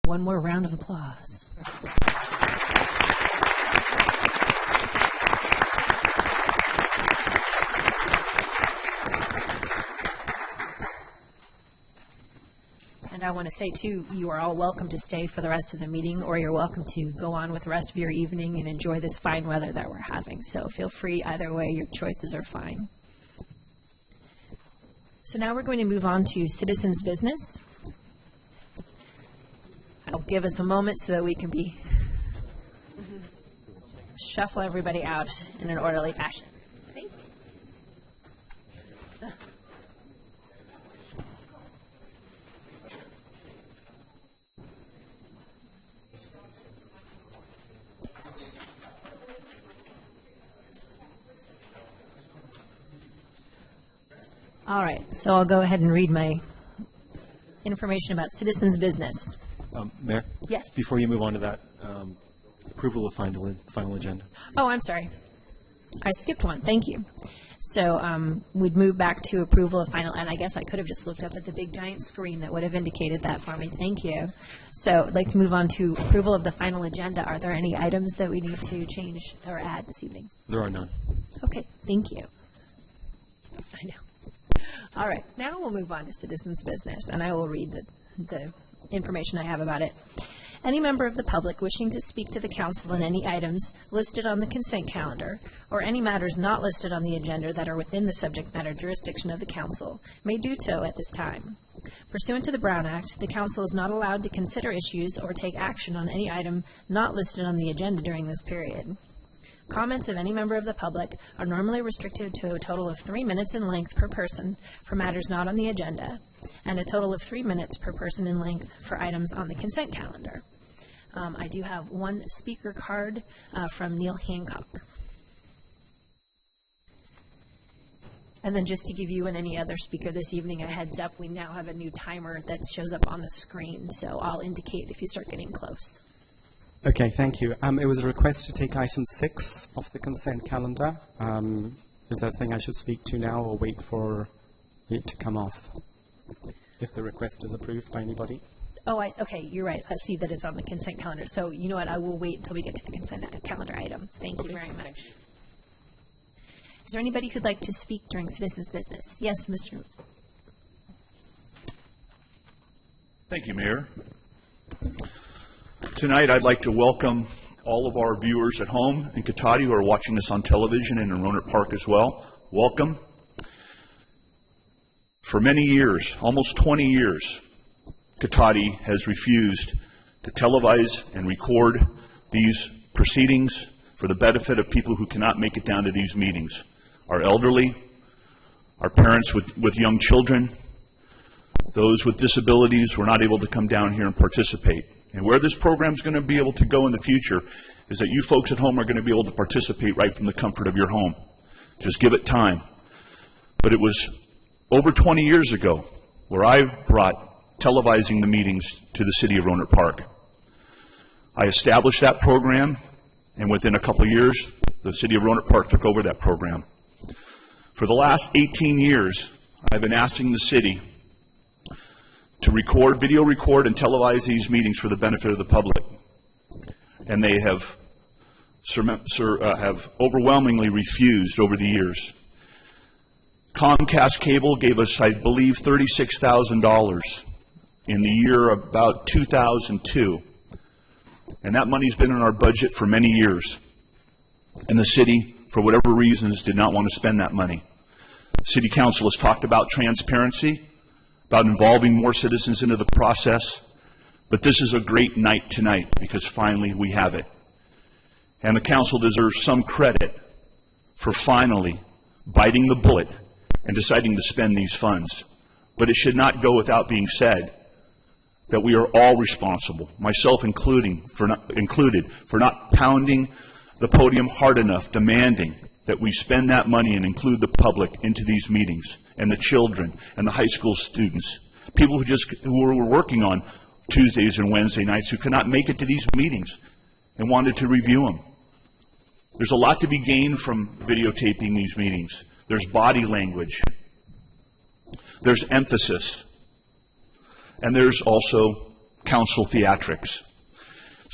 One more round of applause. And I want to say, too, you are all welcome to stay for the rest of the meeting, or you're welcome to go on with the rest of your evening and enjoy this fine weather that we're having. So feel free either way. Your choices are fine. So now we're going to move on to citizens' business. I'll give us a moment so that we can shuffle everybody out in an orderly fashion. Thank you. All right, so I'll go ahead and read my information about citizens' business. Mayor? Yes. Before you move on to that, approval of final agenda. Oh, I'm sorry. I skipped one. Thank you. So we'd move back to approval of final, and I guess I could have just looked up at the big giant screen that would have indicated that for me. Thank you. So I'd like to move on to approval of the final agenda. Are there any items that we need to change or add this evening? There are none. Okay, thank you. I know. All right, now we'll move on to citizens' business, and I will read the information I have about it. Any member of the public wishing to speak to the council on any items listed on the consent calendar or any matters not listed on the agenda that are within the subject matter jurisdiction of the council may do so at this time. Pursuant to the Brown Act, the council is not allowed to consider issues or take action on any item not listed on the agenda during this period. Comments of any member of the public are normally restricted to a total of 3 minutes in length per person for matters not on the agenda, and a total of 3 minutes per person in length for items on the consent calendar. I do have one speaker card from Neil Hancock. And then just to give you and any other speaker this evening a heads up, we now have a new timer that shows up on the screen, so I'll indicate if you start getting close. Okay, thank you. It was a request to take item 6 off the consent calendar. Is that something I should speak to now or wait for it to come off? If the request is approved by anybody? Oh, okay, you're right. I see that it's on the consent calendar. So you know what? I will wait until we get to the consent calendar item. Thank you very much. Is there anybody who'd like to speak during citizens' business? Yes, Mr. Thank you, Mayor. Tonight, I'd like to welcome all of our viewers at home in Cotati who are watching this on television and in Rohnert Park as well. Welcome. For many years, almost 20 years, Cotati has refused to televise and record these proceedings for the benefit of people who cannot make it down to these meetings. Our elderly, our parents with young children, those with disabilities were not able to come down here and participate. And where this program is going to be able to go in the future is that you folks at home are going to be able to participate right from the comfort of your home. Just give it time. But it was over 20 years ago where I brought televising the meetings to the city of Rohnert Park. I established that program, and within a couple of years, the city of Rohnert Park took over that program. For the last 18 years, I've been asking the city to video record and televise these meetings for the benefit of the public. And they have overwhelmingly refused over the years. Comcast Cable gave us, I believe, $36,000 in the year about 2002. And that money's been in our budget for many years. And the city, for whatever reasons, did not want to spend that money. City Council has talked about transparency, about involving more citizens into the process, but this is a great night tonight because finally we have it. And the council deserves some credit for finally biting the bullet and deciding to spend these funds. But it should not go without being said that we are all responsible, myself included, for not pounding the podium hard enough, demanding that we spend that money and include the public into these meetings, and the children, and the high school students, people who were working on Tuesdays and Wednesday nights who could not make it to these meetings and wanted to review them. There's a lot to be gained from videotaping these meetings. There's body language. There's emphasis. And there's also council theatrics.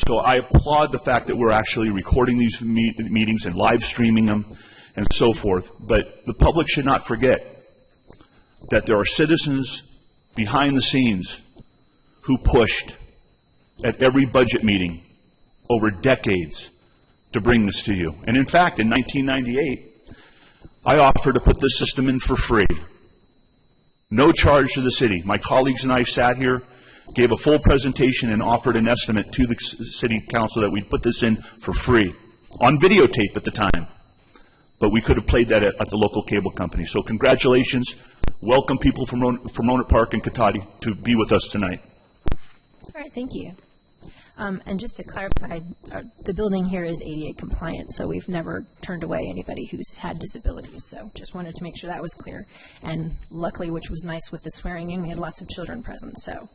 So I applaud the fact that we're actually recording these meetings and live streaming them and so forth. But the public should not forget that there are citizens behind the scenes who pushed at every budget meeting over decades to bring this to you. And in fact, in 1998, I offered to put this system in for free. No charge to the city. My colleagues and I sat here, gave a full presentation, and offered an estimate to the city council that we'd put this in for free, on videotape at the time. But we could have played that at the local cable company. So congratulations. Welcome people from Rohnert Park and Cotati to be with us tonight. All right, thank you. And just to clarify, the building here is ADA compliant, so we've never turned away anybody who's had disabilities. So just wanted to make sure that was clear. And luckily, which was nice with the swearing in, we had lots of children present. So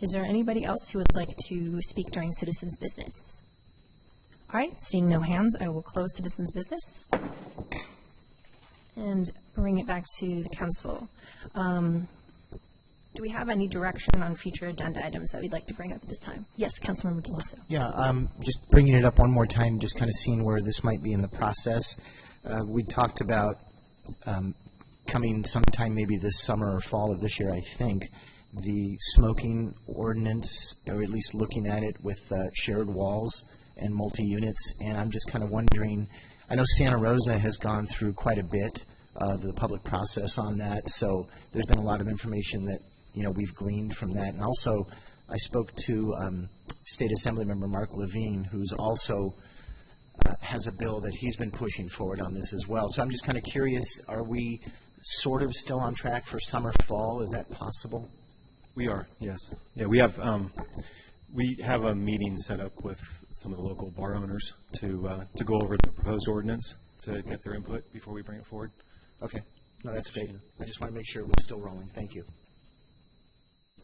is there anybody else who would like to speak during citizens' business? All right, seeing no hands, I will close citizens' business and bring it back to the council. Do we have any direction on future agenda items that we'd like to bring up at this time? Yes, Councilmember Deloso. Yeah, just bringing it up one more time, just kind of seeing where this might be in the process. We talked about coming sometime maybe this summer or fall of this year, I think, the smoking ordinance, or at least looking at it with shared walls and multi-units. And I'm just kind of wondering, I know Santa Rosa has gone through quite a bit of the public process on that, so there's been a lot of information that we've gleaned from that. And also, I spoke to State Assembly Member Mark Levine, who's also has a bill that he's been pushing forward on this as well. So I'm just kind of curious, are we sort of still on track for summer, fall? Is that possible? We are, yes. Yeah, we have a meeting set up with some of the local bar owners to go over the proposed ordinance to get their input before we bring it forward. Okay. No, that's great. I just want to make sure we're still rolling. Thank you.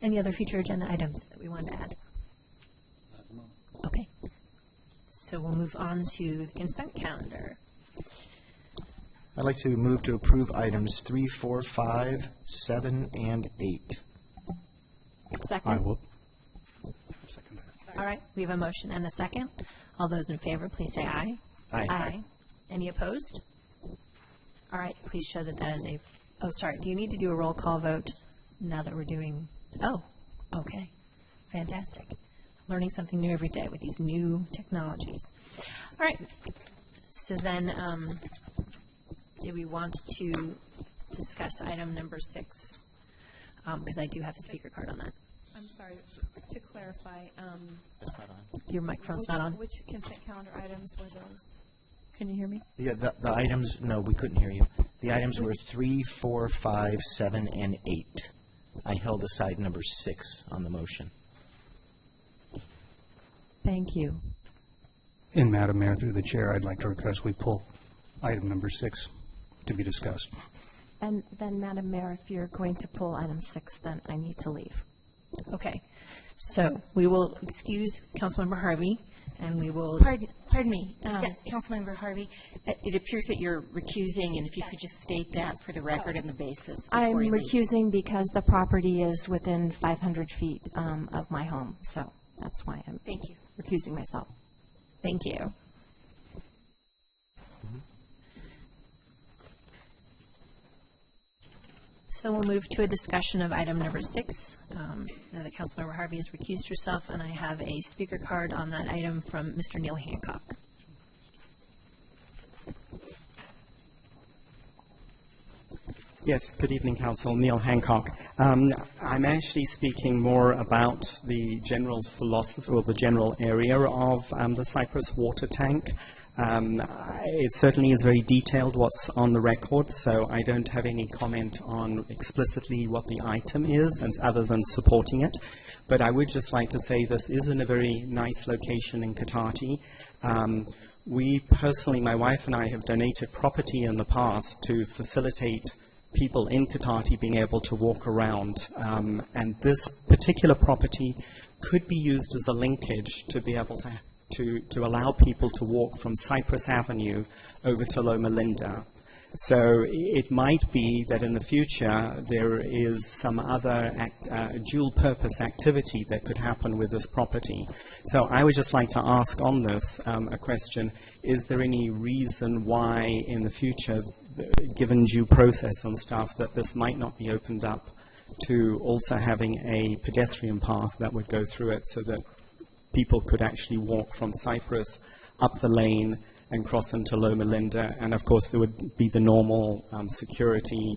Any other future agenda items that we wanted to add? Okay. So we'll move on to the consent calendar. I'd like to move to approve items 3, 4, 5, 7, and 8. Second. I will. All right, we have a motion and a second. All those in favor, please say aye. Aye. Any opposed? All right, please show that that is oh, sorry, do you need to do a roll call vote now that we're doing, oh, okay, fantastic. Learning something new every day with these new technologies. All right, so then, do we want to discuss item number 6? Because I do have a speaker card on that. I'm sorry, to clarify, That's not on. Your microphone's not on. which consent calendar items were those? Can you hear me? Yeah, the items, no, we couldn't hear you. The items were 3, 4, 5, 7, and 8. I held aside number 6 on the motion. Thank you. And Madam Mayor, through the chair, I'd like to request we pull item number 6 to be discussed. And then, Madam Mayor, if you're going to pull item 6, then I need to leave. Okay, so we will excuse Councilmember Harvey, and we will. Pardon me, Yes. Councilmember Harvey. It appears that you're recusing, and if you could just state that for the record and the basis I'm before you leave. recusing because the property is within 500 feet of my home, so that's why I'm Thank you. recusing myself. Thank you. So we'll move to a discussion of item number 6. Now that Councilmember Harvey has recused herself, and I have a speaker card on that item from Mr. Neil Hancock. Yes, good evening, Council. Neil Hancock. I'm actually speaking more about the general philosophy or the general area of the Cypress water tank. It certainly is very detailed what's on the record, so I don't have any comment on explicitly what the item is, and other than supporting it. But I would just like to say this is in a very nice location in Cotati. We personally, my wife and I, have donated property in the past to facilitate people in Cotati being able to walk around. And this particular property could be used as a linkage to be able to allow people to walk from Cypress Avenue over to Loma Linda. So it might be that in the future there is some other dual purpose activity that could happen with this property. So I would just like to ask on this a question: is there any reason why in the future, given due process and stuff, that this might not be opened up to also having a pedestrian path that would go through it, so that people could actually walk from Cypress up the lane and cross into Loma Linda? And of course there would be the normal security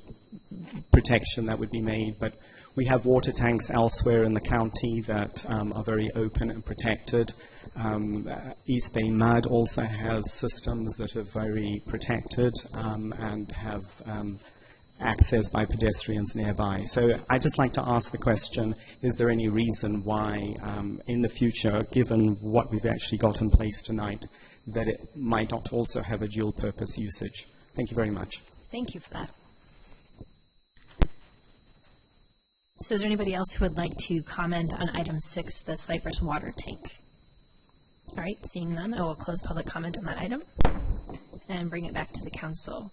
protection that would be made, but we have water tanks elsewhere in the county that are very open and protected. East Bay Mud also has systems that are very protected and have access by pedestrians nearby. So I'd just like to ask the question, is there any reason why in the future, given what we've actually got in place tonight, that it might not also have a dual purpose usage? Thank you very much. Thank you for that. So is there anybody else who would like to comment on item 6, the Cypress water tank? All right, seeing none, I will close public comment on that item and bring it back to the council.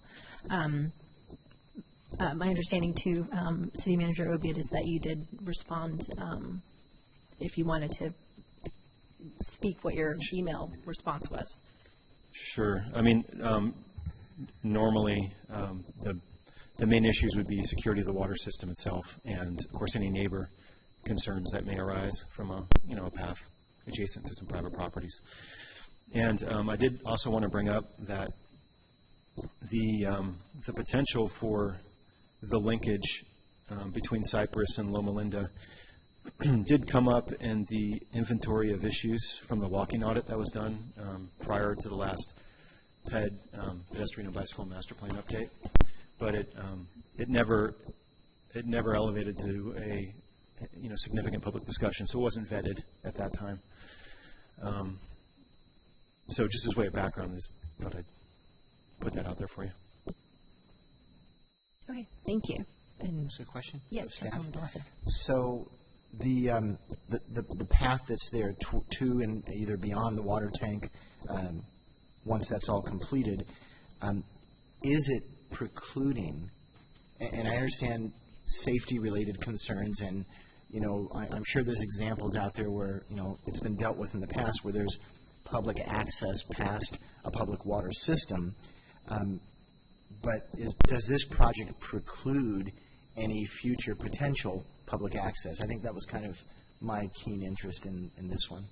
My understanding to City Manager Obiad is that you did respond, if you wanted to speak what your email response was. Sure. I mean, normally the main issues would be security of the water system itself, and of course any neighbor concerns that may arise from a path adjacent to some private properties. And I did also want to bring up that the potential for the linkage between Cypress and Loma Linda did come up in the inventory of issues from the walking audit that was done prior to the last pedestrian and bicycle master plan update, but it never elevated to a significant public discussion, so it wasn't vetted at that time. So just as way of background, I just thought I'd put that out there for you. Okay, thank you. And Is there a question? yes, Staff? Councilwoman Dawson. So the path that's there to and either beyond the water tank, once that's all completed, is it precluding, and I understand safety-related concerns, and I'm sure there's examples out there where it's been dealt with in the past where there's public access past a public water system. But does this project preclude any future potential public access? I think that was kind of my keen interest in this one.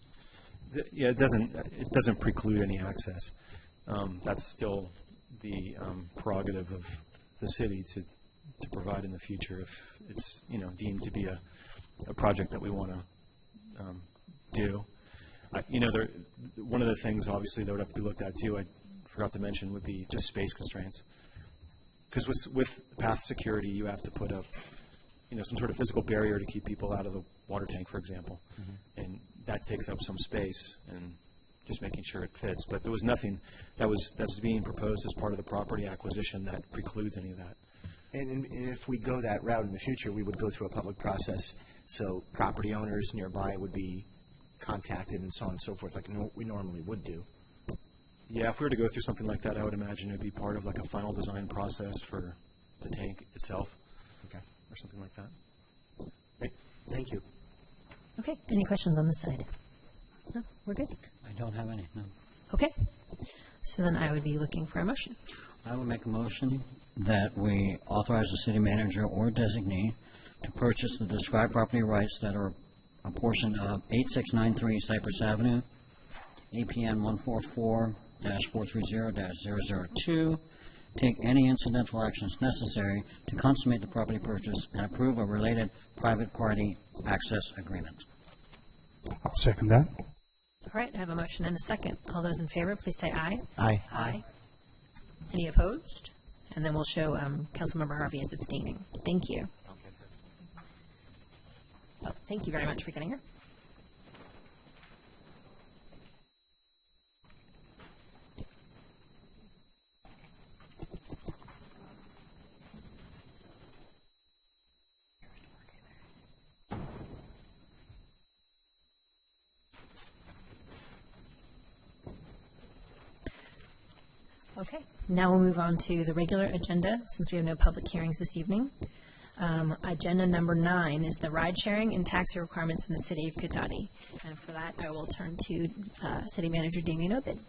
Yeah, it doesn't preclude any access. That's still the prerogative of the city to provide in the future if it's deemed to be a project that we want to do. One of the things obviously that would have to be looked at too, I forgot to mention, would be just space constraints. Because with path security, you have to put up, some sort of physical barrier to keep people out of the water tank, for example, and that takes up some space and just making sure it fits. But there was nothing that's being proposed as part of the property acquisition that precludes any of that. And if we go that route in the future, we would go through a public process, so property owners nearby would be contacted and so on and so forth, like we normally would do. Yeah, if we were to go through something like that, I would imagine it would be part of like a final design process for the tank itself. Okay. Or something like that. Great. Thank you. Okay, any questions on this side? No, we're good. I don't have any, no. Okay, so then I would be looking for a motion. I will make a motion that we authorize the city manager or designee to purchase the described property rights that are a portion of 8693 Cypress Avenue, APN 144-430-002, take any incidental actions necessary to consummate the property purchase and approve a related private party access agreement. I'll second that. All right, I have a motion and a second. All those in favor, please say aye. Aye. Aye. Any opposed? And then we'll show Councilmember Harvey as abstaining. Thank you. Oh, thank you very much for getting here. Okay, now we'll move on to the regular agenda, since we have no public hearings this evening. Agenda number 9 is the ride-sharing and taxi requirements in the city of Cotati. And for that, I will turn to City Manager Damian Obid.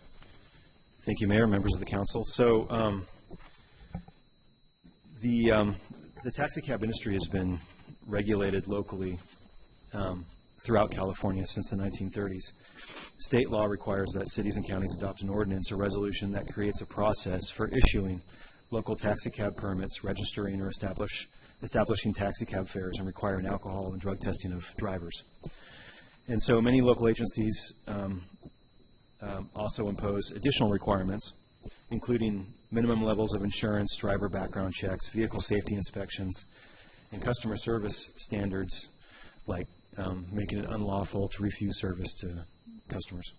Thank you, Mayor, members of the council. So the taxi cab industry has been regulated locally throughout California since the 1930s. State law requires that cities and counties adopt an ordinance or resolution that creates a process for issuing local taxi cab permits, registering or establishing taxi cab fares, and requiring alcohol and drug testing of drivers. And so many local agencies also impose additional requirements, including minimum levels of insurance, driver background checks, vehicle safety inspections, and customer service standards, like making it unlawful to refuse service to customers.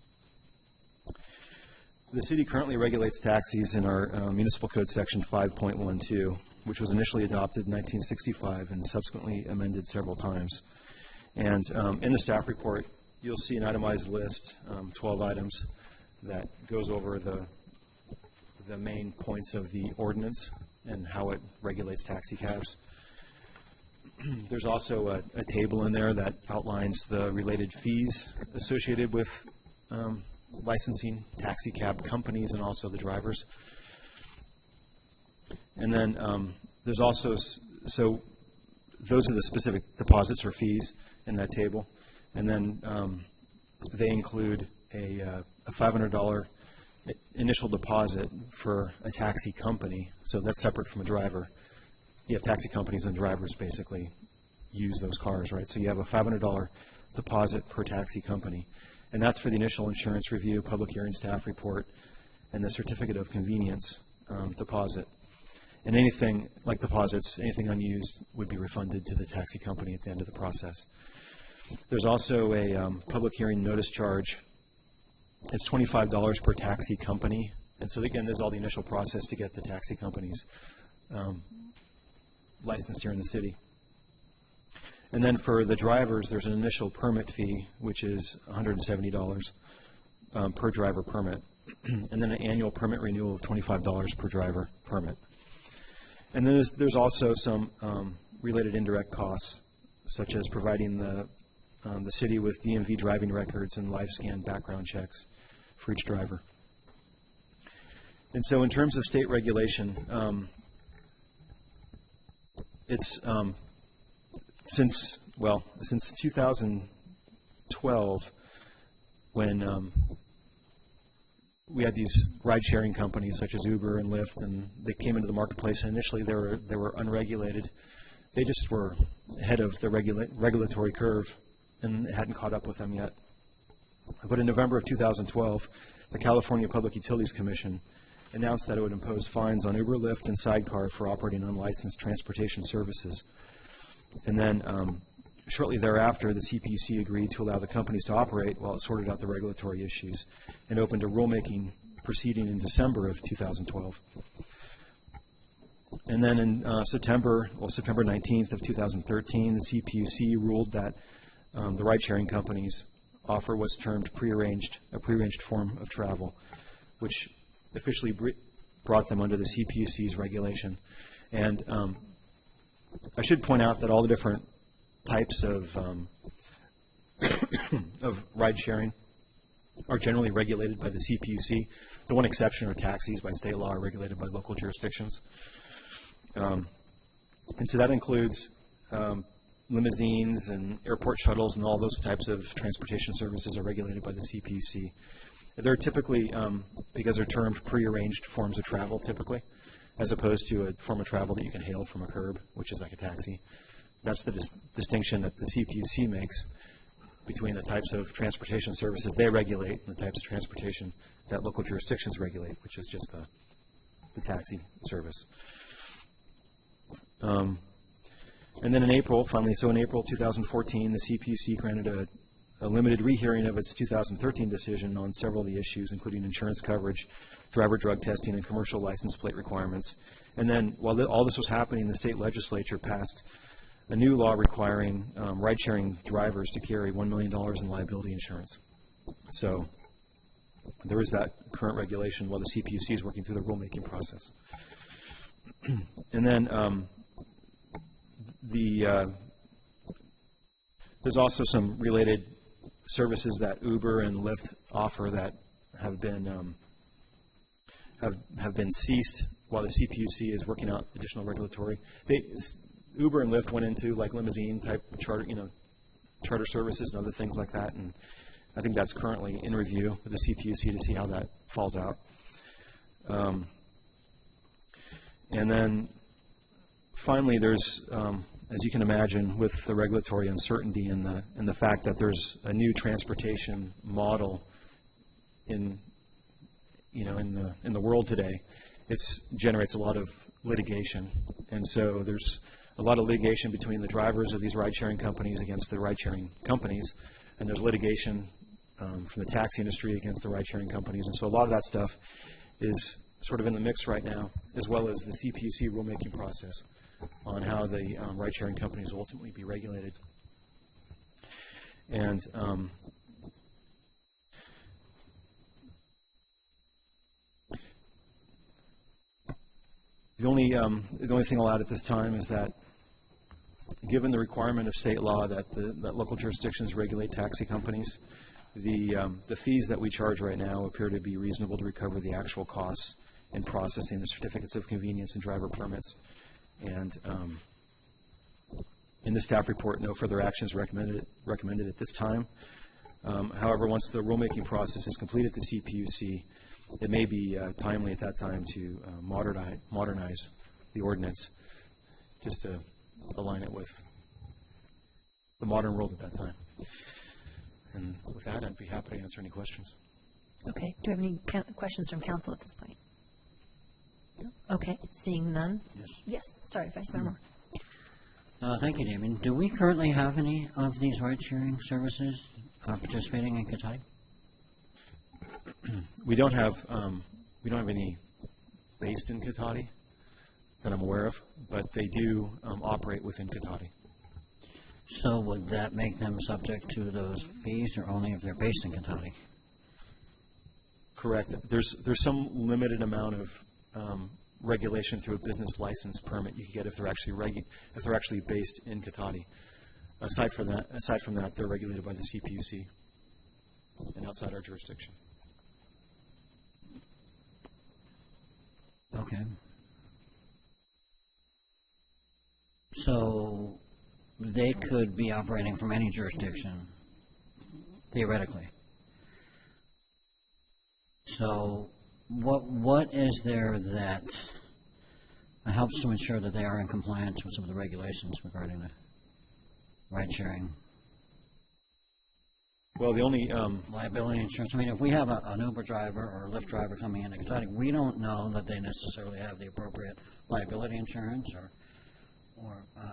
The city currently regulates taxis in our Municipal Code Section 5.12, which was initially adopted in 1965 and subsequently amended several times. And in the staff report, you'll see an itemized list, 12 items, that goes over the main points of the ordinance and how it regulates taxi cabs. There's also a table in there that outlines the related fees associated with licensing taxi cab companies and also the drivers. And then there's also, so those are the specific deposits or fees in that table. And then they include a $500 initial deposit for a taxi company. So that's separate from a driver. You have taxi companies and drivers basically use those cars, right? So you have a $500 deposit per taxi company. And that's for the initial insurance review, public hearing, staff report, and the certificate of convenience deposit. And anything like deposits, anything unused would be refunded to the taxi company at the end of the process. There's also a public hearing notice charge. It's $25 per taxi company. And so again, there's all the initial process to get the taxi companies licensed here in the city. And then for the drivers, there's an initial permit fee, which is $170 per driver permit, and then an annual permit renewal of $25 per driver permit. And then there's also some related indirect costs, such as providing the city with DMV driving records and live scan background checks for each driver. And so in terms of state regulation, it's since 2012, when we had these ride-sharing companies such as Uber and Lyft, and they came into the marketplace. And initially, they were unregulated. They just were ahead of the regulatory curve and hadn't caught up with them yet. But in November of 2012, the California Public Utilities Commission announced that it would impose fines on Uber, Lyft, and Sidecar for operating unlicensed transportation services. And then shortly thereafter, the CPUC agreed to allow the companies to operate while it sorted out the regulatory issues and opened a rulemaking proceeding in December of 2012. And then in September 19th of 2013, the CPUC ruled that the ride-sharing companies offer what's termed a prearranged form of travel, which officially brought them under the CPUC's regulation. And I should point out that all the different types of ride-sharing are generally regulated by the CPUC. The one exception are taxis by state law are regulated by local jurisdictions. And so that includes limousines and airport shuttles, and all those types of transportation services are regulated by the CPUC. They're typically, because they're termed prearranged forms of travel typically, as opposed to a form of travel that you can hail from a curb, which is like a taxi. That's the distinction that the CPUC makes between the types of transportation services they regulate and the types of transportation that local jurisdictions regulate, which is just the taxi service. And then in April 2014, the CPUC granted a limited rehearing of its 2013 decision on several of the issues, including insurance coverage, driver drug testing, and commercial license plate requirements. And then while all this was happening, the state legislature passed a new law requiring ride-sharing drivers to carry $1 million in liability insurance. So there is that current regulation while the CPUC is working through the rulemaking process. And then there's also some related services that Uber and Lyft offer that have been ceased while the CPUC is working out additional regulatory. Uber and Lyft went into like limousine type charter services and other things like that, and I think that's currently in review with the CPUC to see how that falls out. And then finally, there's, as you can imagine, with the regulatory uncertainty and the fact that there's a new transportation model in the world today, it generates a lot of litigation. And so there's a lot of litigation between the drivers of these ride-sharing companies against the ride-sharing companies, and there's litigation from the taxi industry against the ride-sharing companies. And so a lot of that stuff is sort of in the mix right now, as well as the CPUC rulemaking process on how the ride-sharing companies will ultimately be regulated. And the only thing I'll add at this time is that, given the requirement of state law that that local jurisdictions regulate taxi companies, the fees that we charge right now appear to be reasonable to recover the actual costs in processing the certificates of convenience and driver permits. And in the staff report, no further action is recommended at this time. However, once the rulemaking process is complete at the CPUC, it may be timely at that time to modernize the ordinance just to align it with the modern world at that time. And with that, I'd be happy to answer any questions. Okay. Do we have any questions from council at this point? No? Okay. Seeing none? Yes. Yes. Sorry, Vice Mayor Moore. Thank you, Damien. Do we currently have any of these ride-sharing services participating in Cotati? We don't have any based in Cotati that I'm aware of, but they do operate within Cotati. So would that make them subject to those fees, or only if they're based in Cotati? Correct. There's some limited amount of regulation through a business license permit you can get if they're actually based in Cotati. Aside from that, they're regulated by the CPUC and outside our jurisdiction. Okay. So they could be operating from any jurisdiction, theoretically. So what is there that helps to ensure that they are in compliance with some of the regulations regarding the ride-sharing? Well, the only liability insurance. I mean, if we have an Uber driver or a Lyft driver coming into Cotati, we don't know that they necessarily have the appropriate liability insurance or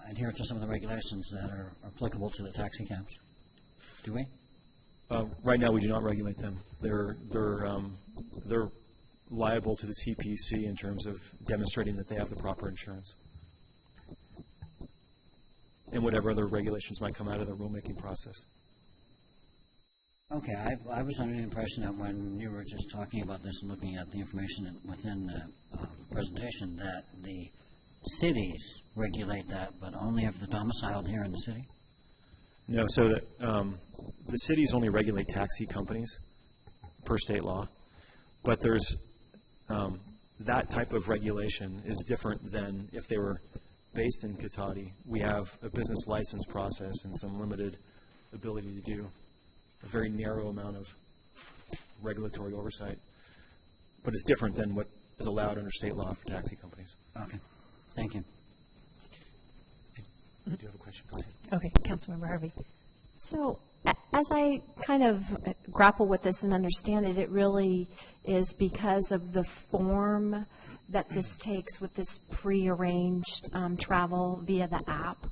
adhere to some of the regulations that are applicable to the taxi cabs. Do we? Right now, we do not regulate them. They're liable to the CPUC in terms of demonstrating that they have the proper insurance, and whatever other regulations might come out of the rulemaking process. Okay, I was under the impression that when you were just talking about this and looking at the information within the presentation, that the cities regulate that, but only if they're domiciled here in the city? No, so that the cities only regulate taxi companies per state law, but there's that type of regulation is different than if they were based in Cotati. We have a business license process and some limited ability to do a very narrow amount of regulatory oversight, but it's different than what is allowed under state law for taxi companies. Okay, thank you. Do you have a question? Go ahead. Okay, Councilmember Harvey. So as I kind of grapple with this and understand it, it really is because of the form that this takes with this prearranged travel via the app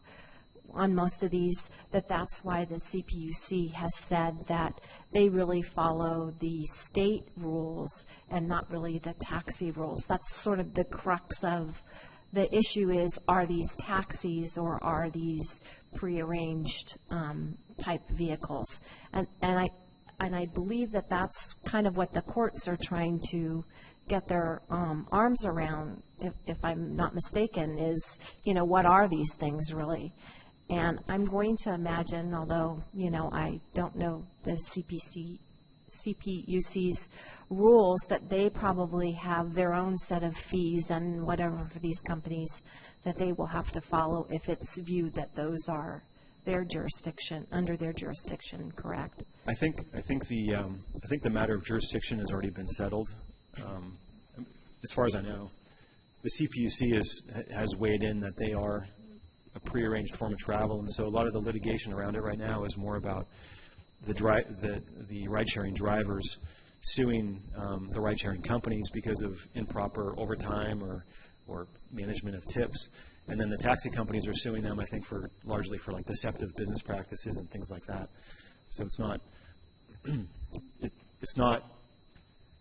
on most of these, that's why the CPUC has said that they really follow the state rules and not really the taxi rules. That's sort of the crux of the issue is, are these taxis or are these prearranged type vehicles? And I believe that that's kind of what the courts are trying to get their arms around, if I'm not mistaken, is, what are these things really? And I'm going to imagine, although, I don't know the CPUC's rules, that they probably have their own set of fees and whatever for these companies that they will have to follow if it's viewed that those are their jurisdiction, under their jurisdiction, correct? I think the matter of jurisdiction has already been settled. As far as I know, the CPUC has weighed in that they are a prearranged form of travel, and so a lot of the litigation around it right now is more about the ride-sharing drivers suing the ride-sharing companies because of improper overtime or management of tips, and then the taxi companies are suing them, I think, largely for like deceptive business practices and things like that. So it's not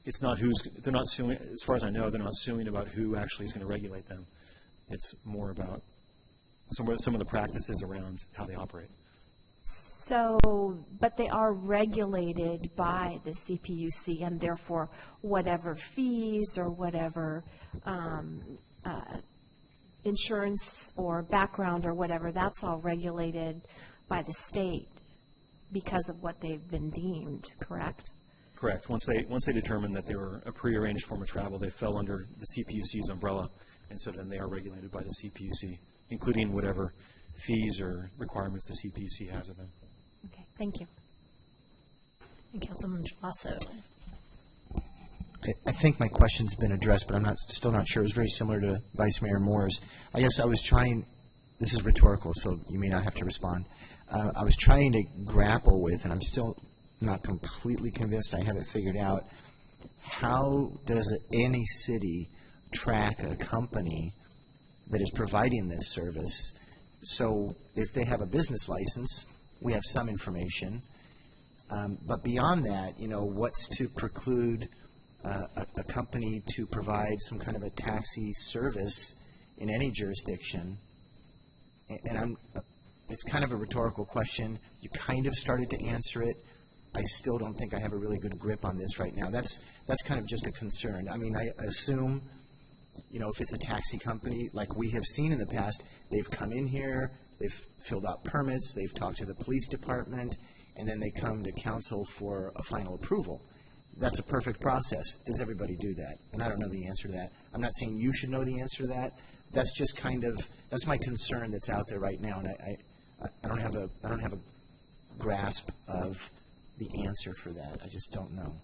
they're not suing, as far as I know, they're not suing about who actually is going to regulate them. It's more about some of the practices around how they operate. So, but they are regulated by the CPUC, and therefore whatever fees or whatever insurance or background or whatever, that's all regulated by the state because of what they've been deemed, correct? Correct. Once they determined that they were a prearranged form of travel, they fell under the CPUC's umbrella, and so then they are regulated by the CPUC, including whatever fees or requirements the CPUC has of them. Okay, thank you. And Councilman Gelasso. I think my question's been addressed, but I'm still not sure. It was very similar to Vice Mayor Moore's. I guess I was trying, this is rhetorical, so you may not have to respond. I was trying to grapple with, and I'm still not completely convinced I have it figured out, how does any city track a company that is providing this service? So if they have a business license, we have some information. But beyond that, what's to preclude a company to provide some kind of a taxi service in any jurisdiction? And it's kind of a rhetorical question. You kind of started to answer it. I still don't think I have a really good grip on this right now. That's kind of just a concern. I mean, I assume, if it's a taxi company, like we have seen in the past, they've come in here, they've filled out permits, they've talked to the police department, and then they come to council for a final approval. That's a perfect process. Does everybody do that? And I don't know the answer to that. I'm not saying you should know the answer to that. That's just that's my concern that's out there right now, and I don't have a grasp of the answer for that. I just don't know.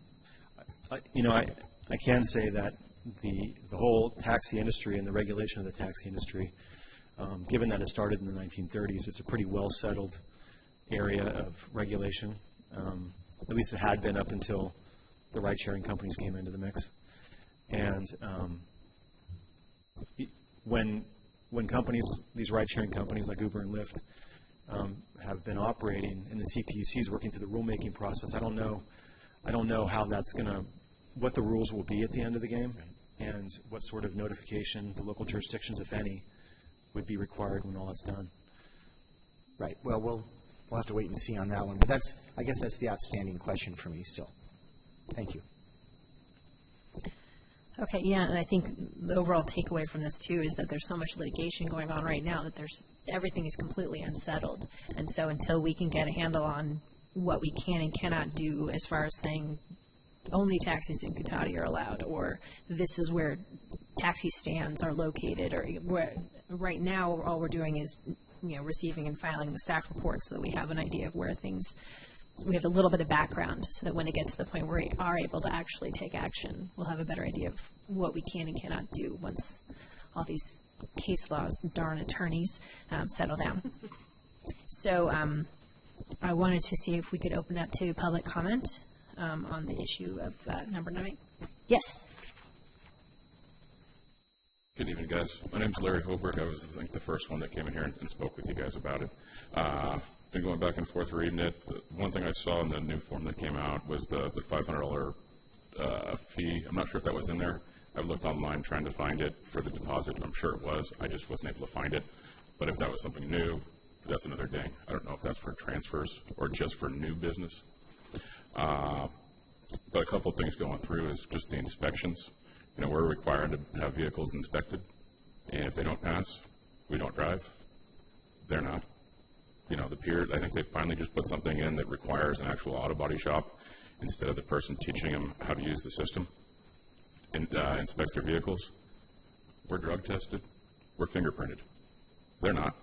I can say that the whole taxi industry and the regulation of the taxi industry, given that it started in the 1930s, it's a pretty well settled area of regulation. At least it had been up until the ride-sharing companies came into the mix. And when companies, these ride-sharing companies like Uber and Lyft, have been operating, and the CPUC is working through the rulemaking process, I don't know how that's what the rules will be at the end of the game, and what sort of notification the local jurisdictions, if any, would be required when all that's done. Right. Well, we'll have to wait and see on that one. But I guess that's the outstanding question for me still. Thank you. Okay, yeah, and I think the overall takeaway from this too is that there's so much litigation going on right now that everything is completely unsettled. And so until we can get a handle on what we can and cannot do as far as saying only taxis in Cotati are allowed, or this is where taxi stands are located, or where right now all we're doing is receiving and filing the staff reports so that we have an idea of where we have a little bit of background, so that when it gets to the point where we are able to actually take action, we'll have a better idea of what we can and cannot do once all these case laws, darn attorneys, settle down. So I wanted to see if we could open up to public comment on the issue of number 9. Yes. Good evening, guys. My name's Larry Holbrook. I was, I think, the first one that came in here and spoke with you guys about it. Been going back and forth reading it. The one thing I saw in the new form that came out was the $500 fee. I'm not sure if that was in there. I've looked online trying to find it for the deposit. I'm sure it was. I just wasn't able to find it. But if that was something new, that's another day. I don't know if that's for transfers or just for new business. But a couple of things going through is just the inspections. You know, we're required to have vehicles inspected, and if they don't pass, we don't drive. They're not. You know, the peer, I think they finally just put something in that requires an actual auto body shop instead of the person teaching them how to use the system and inspects their vehicles. We're drug tested. We're fingerprinted. They're not.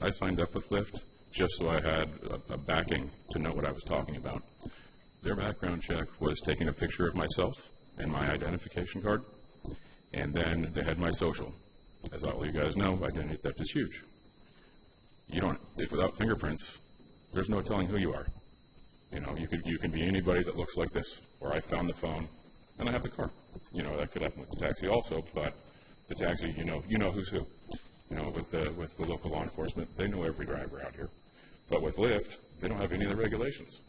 I signed up with Lyft just so I had a backing to know what I was talking about. Their background check was taking a picture of myself and my identification card, and then they had my social. As all you guys know, identity theft is huge. Without fingerprints, there's no telling who you are. You know, you can be anybody that looks like this, or I found the phone and I have the car. You know, that could happen with the taxi also, but the taxi, you know who's who. You know, with the local law enforcement, they know every driver out here. But with Lyft, they don't have any of the regulations.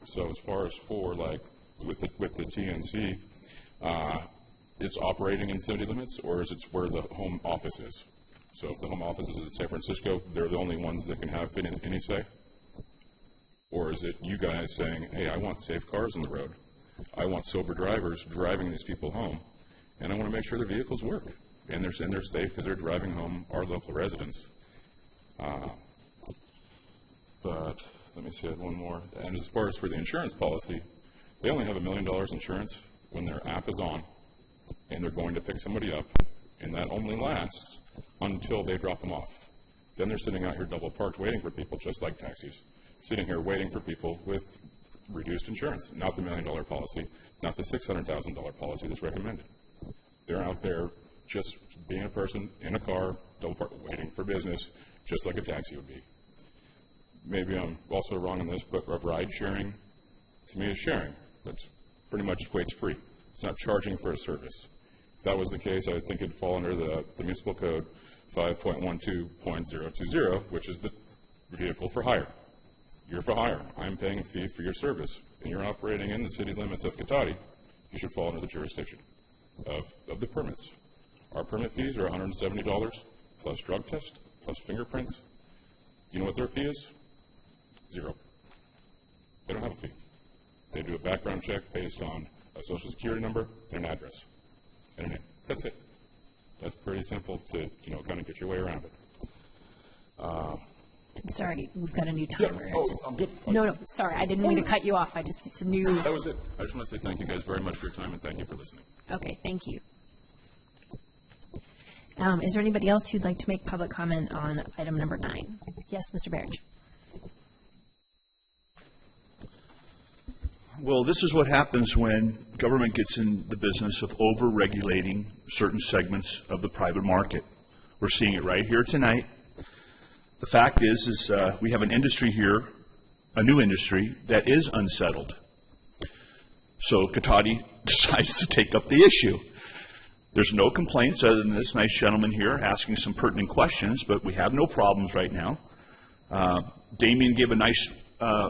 So as far as with the TNC, it's operating in city limits, or is it where the home office is? So if the home office is in San Francisco, they're the only ones that can have any say? Or is it you guys saying, hey, I want safe cars on the road. I want sober drivers driving these people home, and I want to make sure their vehicles work. And they're safe because they're driving home our local residents. But let me see, I had one more. And as far as for the insurance policy, they only have $1 million insurance when their app is on, and they're going to pick somebody up, and that only lasts until they drop them off. Then they're sitting out here double parked waiting for people, just like taxis, sitting here waiting for people with reduced insurance, not the $1 million policy, not the $600,000 policy that's recommended. They're out there just being a person in a car, double parked, waiting for business, just like a taxi would be. Maybe I'm also wrong on this, but ride sharing, to me, is sharing. That's pretty much equates free. It's not charging for a service. If that was the case, I think it'd fall under the municipal code 5.12.020, which is the vehicle for hire. You're for hire. I'm paying a fee for your service, and you're operating in the city limits of Cotati. You should fall under the jurisdiction of the permits. Our permit fees are $170 plus drug test, plus fingerprints. Do you know what their fee is? $0. They don't have a fee. They do a background check based on a social security number and an address and a name. That's it. That's pretty simple to, kind of get your way around it. Sorry, we've got a new timer. Yeah. I'm good. No, sorry, I didn't mean to cut you off. It's a new. That was it. I just want to say thank you guys very much for your time, and thank you for listening. Okay, thank you. Is there anybody else who'd like to make public comment on item number 9? Yes, Mr. Barrett. Well, this is what happens when government gets in the business of over-regulating certain segments of the private market. We're seeing it right here tonight. The fact is we have an industry here, a new industry, that is unsettled. So Cotati decides to take up the issue. There's no complaints other than this nice gentleman here asking some pertinent questions, but we have no problems right now. Damien gave a nice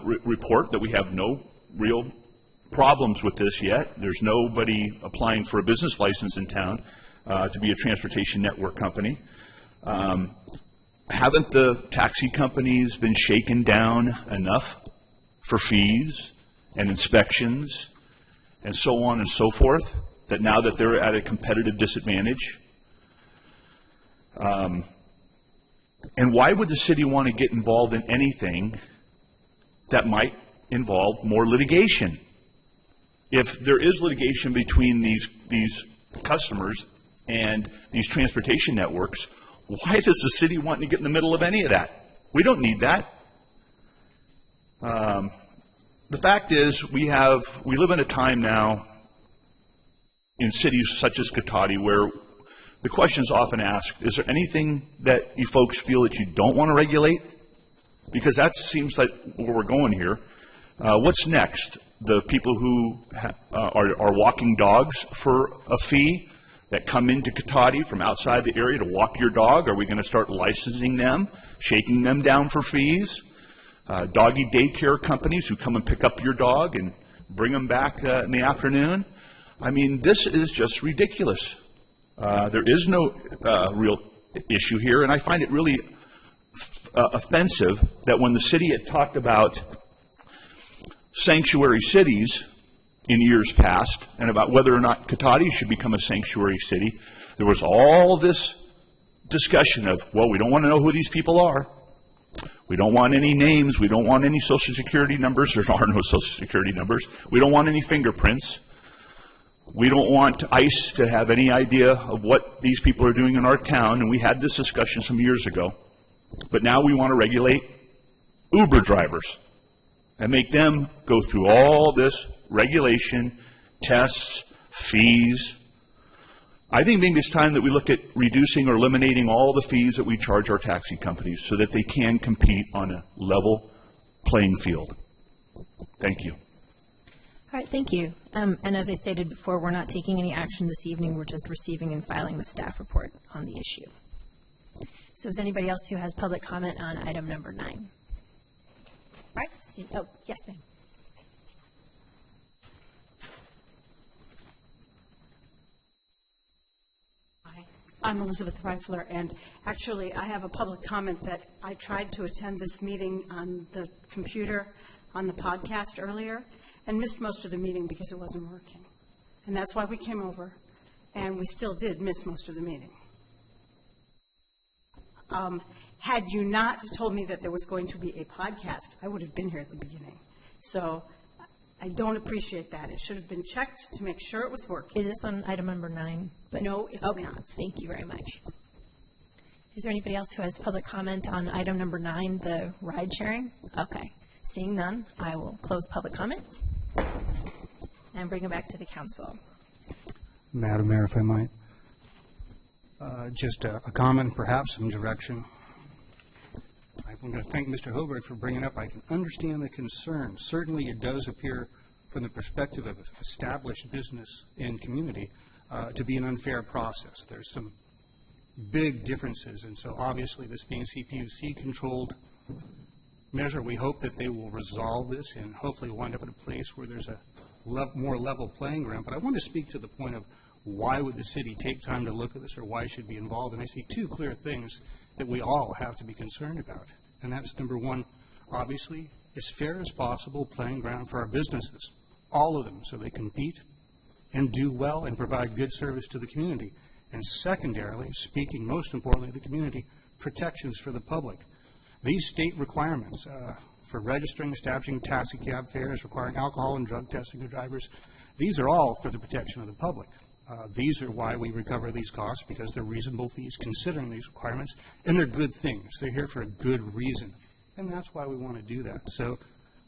report that we have no real problems with this yet. There's nobody applying for a business license in town to be a transportation network company. Haven't the taxi companies been shaken down enough for fees and inspections and so on and so forth, that now that they're at a competitive disadvantage? And why would the city want to get involved in anything that might involve more litigation? If there is litigation between these customers and these transportation networks, why does the city want to get in the middle of any of that? We don't need that. The fact is, we live in a time now in cities such as Cotati where the question is often asked, is there anything that you folks feel that you don't want to regulate? Because that seems like where we're going here. What's next? The people who are walking dogs for a fee that come into Cotati from outside the area to walk your dog? Are we going to start licensing them, shaking them down for fees? Doggy daycare companies who come and pick up your dog and bring them back in the afternoon? I mean, this is just ridiculous. There is no real issue here, and I find it really offensive that when the city had talked about sanctuary cities in years past and about whether or not Cotati should become a sanctuary city, there was all this discussion of, well, we don't want to know who these people are. We don't want any names. We don't want any Social Security numbers. There are no Social Security numbers. We don't want any fingerprints. We don't want ICE to have any idea of what these people are doing in our town, and we had this discussion some years ago. But now we want to regulate Uber drivers and make them go through all this regulation, tests, fees. I think maybe it's time that we look at reducing or eliminating all the fees that we charge our taxi companies so that they can compete on a level playing field. Thank you. All right, thank you. And as I stated before, we're not taking any action this evening. We're just receiving and filing the staff report on the issue. So is there anybody else who has public comment on item number 9? All right, oh, yes, ma'am. Hi, I'm Elizabeth Reifler, and actually I have a public comment that I tried to attend this meeting on the computer, on the podcast earlier, and missed most of the meeting because it wasn't working. And that's why we came over, and we still did miss most of the meeting. Had you not told me that there was going to be a podcast, I would have been here at the beginning. So I don't appreciate that. It should have been checked to make sure it was working. Is this on item number 9? No, it's okay. not. Thank you very much. Is there anybody else who has public comment on item number 9, the ride sharing? Okay. Seeing none, I will close public comment and bring it back to the council. Madam Mayor, if I might. Just a comment, perhaps some direction. I'm going to thank Mr. Hoberg for bringing it up. I can understand the concern. Certainly it does appear from the perspective of established business and community to be an unfair process. There's some big differences, and so obviously this being a CPUC-controlled measure, we hope that they will resolve this and hopefully wind up at a place where there's a more level playing ground. But I want to speak to the point of why would the city take time to look at this, or why should be involved? And I see 2 clear things that we all have to be concerned about. And that's, number 1, obviously, as fair as possible playing ground for our businesses, all of them, so they compete and do well and provide good service to the community. And secondarily, speaking most importantly of the community, protections for the public. These state requirements for registering, establishing taxi cab fares, requiring alcohol and drug testing of drivers, these are all for the protection of the public. These are why we recover these costs, because they're reasonable fees considering these requirements, and they're good things. They're here for a good reason, and that's why we want to do that. So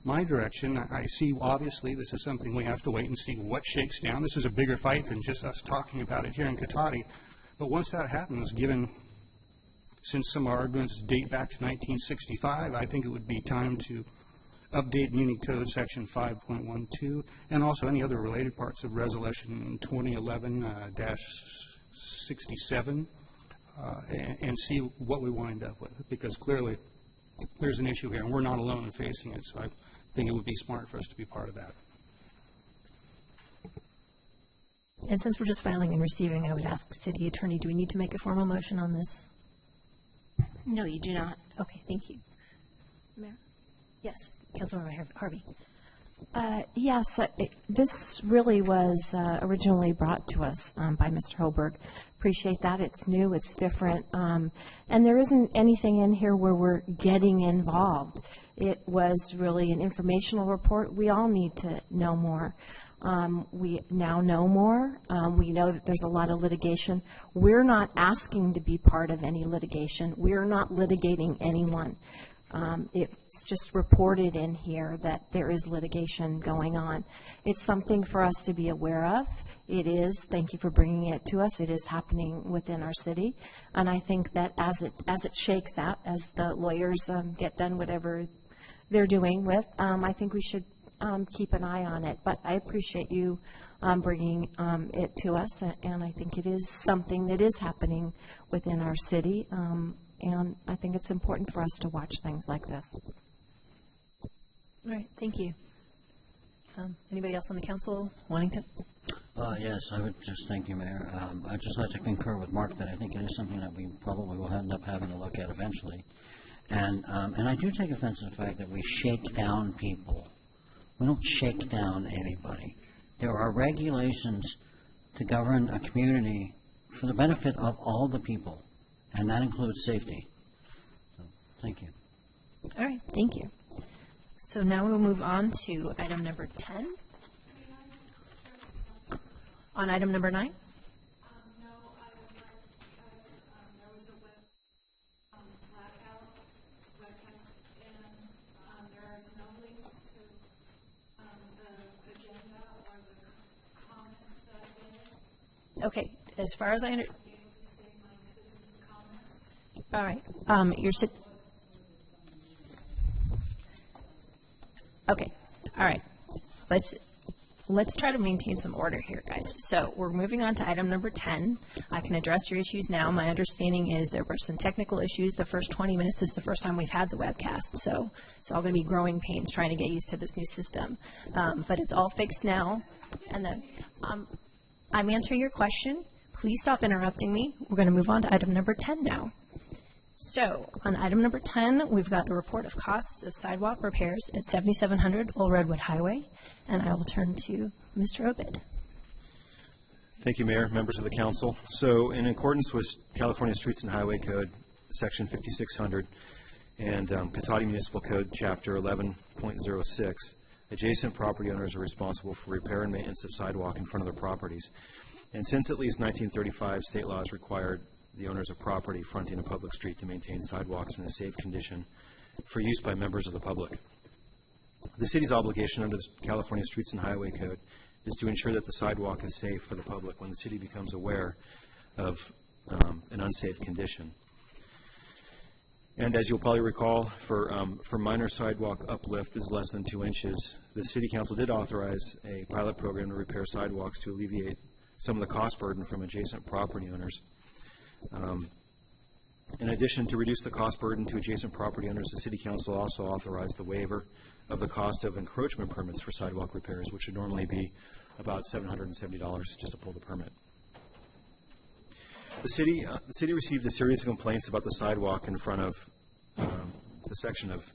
my direction, I see obviously this is something we have to wait and see what shakes down. This is a bigger fight than just us talking about it here in Cotati. But once that happens, since some arguments date back to 1965, I think it would be time to update Muni Code Section 5.12 and also any other related parts of Resolution 2011-67 and see what we wind up with, because clearly there's an issue here and we're not alone in facing it, so I think it would be smart for us to be part of that. And since we're just filing and receiving, I would ask City Attorney, do we need to make a formal motion on this? No, you do not. Okay, thank you. Mayor? Yes, Councilmember Harvey. Yes, this really was originally brought to us by Mr. Hoberg. Appreciate that. It's new, it's different, and there isn't anything in here where we're getting involved. It was really an informational report. We all need to know more. We now know more. We know that there's a lot of litigation. We're not asking to be part of any litigation. We're not litigating anyone. It's just reported in here that there is litigation going on. It's something for us to be aware of. It is. Thank you for bringing it to us. It is happening within our city, and I think that as it shakes out, as the lawyers get done whatever they're doing with, I think we should keep an eye on it. But I appreciate you bringing it to us, and I think it is something that is happening within our city. And I think it's important for us to watch things like this. All right, thank you. Anybody else on the council wanting to? Yes, I would just thank you, Mayor. I'd just like to concur with Mark that I think it is something that we probably will end up having to look at eventually. And I do take offense to the fact that we shake down people We don't shake down anybody. There are regulations to govern a community for the benefit of all the people, and that includes safety. So, thank you. All right, thank you. So now we'll move on to item number 10. On item number 9? No, I would like, because there was a blackout webcast, and there is no links to the agenda or the comments that I did. Okay, as far as I Be able to say my citizen comments. all right, okay, all right. Let's try to maintain some order here, guys. So we're moving on to item number 10. I can address your issues now. My understanding is there were some technical issues. The first 20 minutes is the first time we've had the webcast, so it's all going to be growing pains trying to get used to this new system. But it's all fixed now, and I'm answering your question. Please stop interrupting me. We're going to move on to item number 10 now. So, on item number 10, we've got the report of costs of sidewalk repairs at 7700 Old Redwood Highway, and I will turn to Mr. Obid. Thank you, Mayor, members of the council. So, in accordance with California Streets and Highway Code, Section 5600, and Cotati Municipal Code, Chapter 11.06, adjacent property owners are responsible for repair and maintenance of sidewalk in front of their properties. And since at least 1935, state laws required the owners of property fronting a public street to maintain sidewalks in a safe condition for use by members of the public. The city's obligation under the California Streets and Highway Code is to ensure that the sidewalk is safe for the public when the city becomes aware of an unsafe condition. And as you'll probably recall, for minor sidewalk uplift, this is less than 2 inches, the city council did authorize a pilot program to repair sidewalks to alleviate some of the cost burden from adjacent property owners. In addition, to reduce the cost burden to adjacent property owners, the City Council also authorized the waiver of the cost of encroachment permits for sidewalk repairs, which would normally be about $770 just to pull the permit. The city received a series of complaints about the sidewalk in front of the section of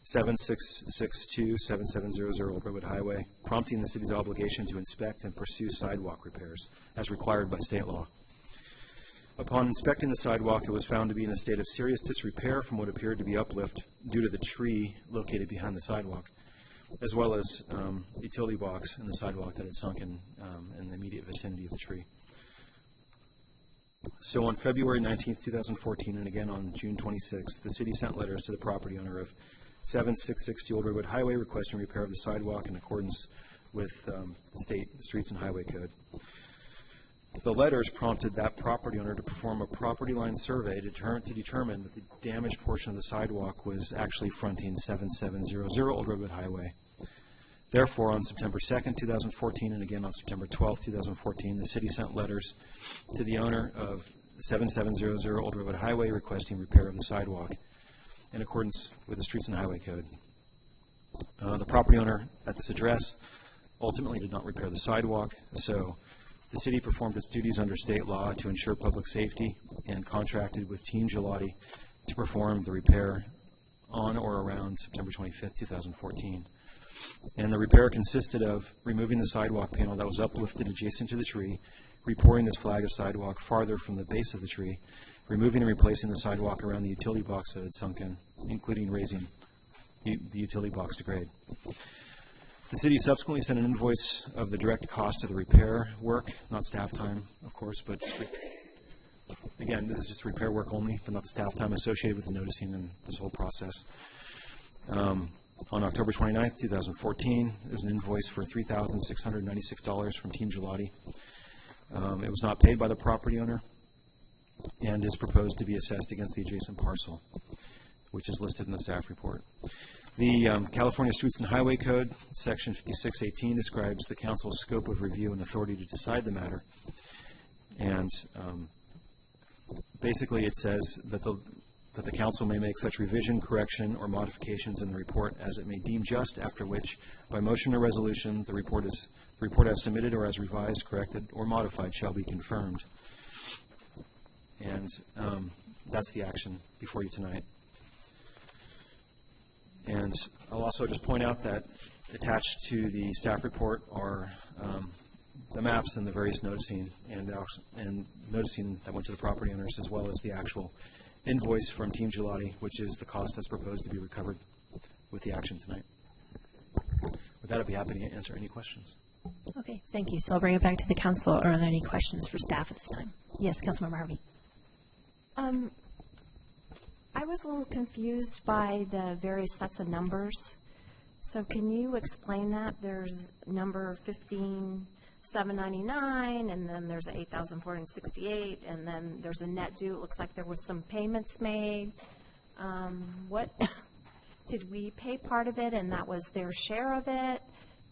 7662, 7700 Old Redwood Highway, prompting the city's obligation to inspect and pursue sidewalk repairs as required by state law. Upon inspecting the sidewalk, it was found to be in a state of serious disrepair from what appeared to be uplift due to the tree located behind the sidewalk, as well as utility box in the sidewalk that had sunk in the immediate vicinity of the tree. So on February 19, 2014, and again on June 26, the city sent letters to the property owner of 7662 Old Redwood Highway requesting repair of the sidewalk in accordance with the state Streets and Highway Code. The letters prompted that property owner to perform a property line survey to determine that the damaged portion of the sidewalk was actually fronting 7700 Old Redwood Highway. Therefore, on September 2nd, 2014, and again on September 12th, 2014, the city sent letters to the owner of 7700 Old Redwood Highway requesting repair of the sidewalk in accordance with the Streets and Highway Code. The property owner at this address ultimately did not repair the sidewalk, so the city performed its duties under state law to ensure public safety and contracted with Team Gelati to perform the repair on or around September 25th, 2014. And the repair consisted of removing the sidewalk panel that was uplifted adjacent to the tree, repouring this flag of sidewalk farther from the base of the tree, removing and replacing the sidewalk around the utility box that had sunk in, including raising the utility box to grade. The city subsequently sent an invoice of the direct cost of the repair work, not staff time, of course, but again, this is just repair work only, but not the staff time associated with the noticing and this whole process. On October 29th, 2014, there was an invoice for $3,696 from Team Gelati. It was not paid by the property owner and is proposed to be assessed against the adjacent parcel, which is listed in the staff report. The California Streets and Highway Code, Section 5618, describes the council's scope of review and authority to decide the matter. And basically it says that the council may make such revision, correction, or modifications in the report as it may deem just, after which, by motion or resolution, the report as submitted or as revised, corrected, or modified shall be confirmed. And that's the action before you tonight. And I'll also just point out that attached to the staff report are the maps and the various noticing and noticing that went to the property owners, as well as the actual invoice from Team Gelati, which is the cost that's proposed to be recovered with the action tonight. With that, I'd be happy to answer any questions. Okay, thank you. So I'll bring it back to the council. Are there any questions for staff at this time? Yes, Councilmember Harvey. I was a little confused by the various sets of numbers. So can you explain that? There's number 15,799, and then there's 8,468, and then there's a net due. It looks like there was some payments made. What, did we pay part of it, and that was their share of it?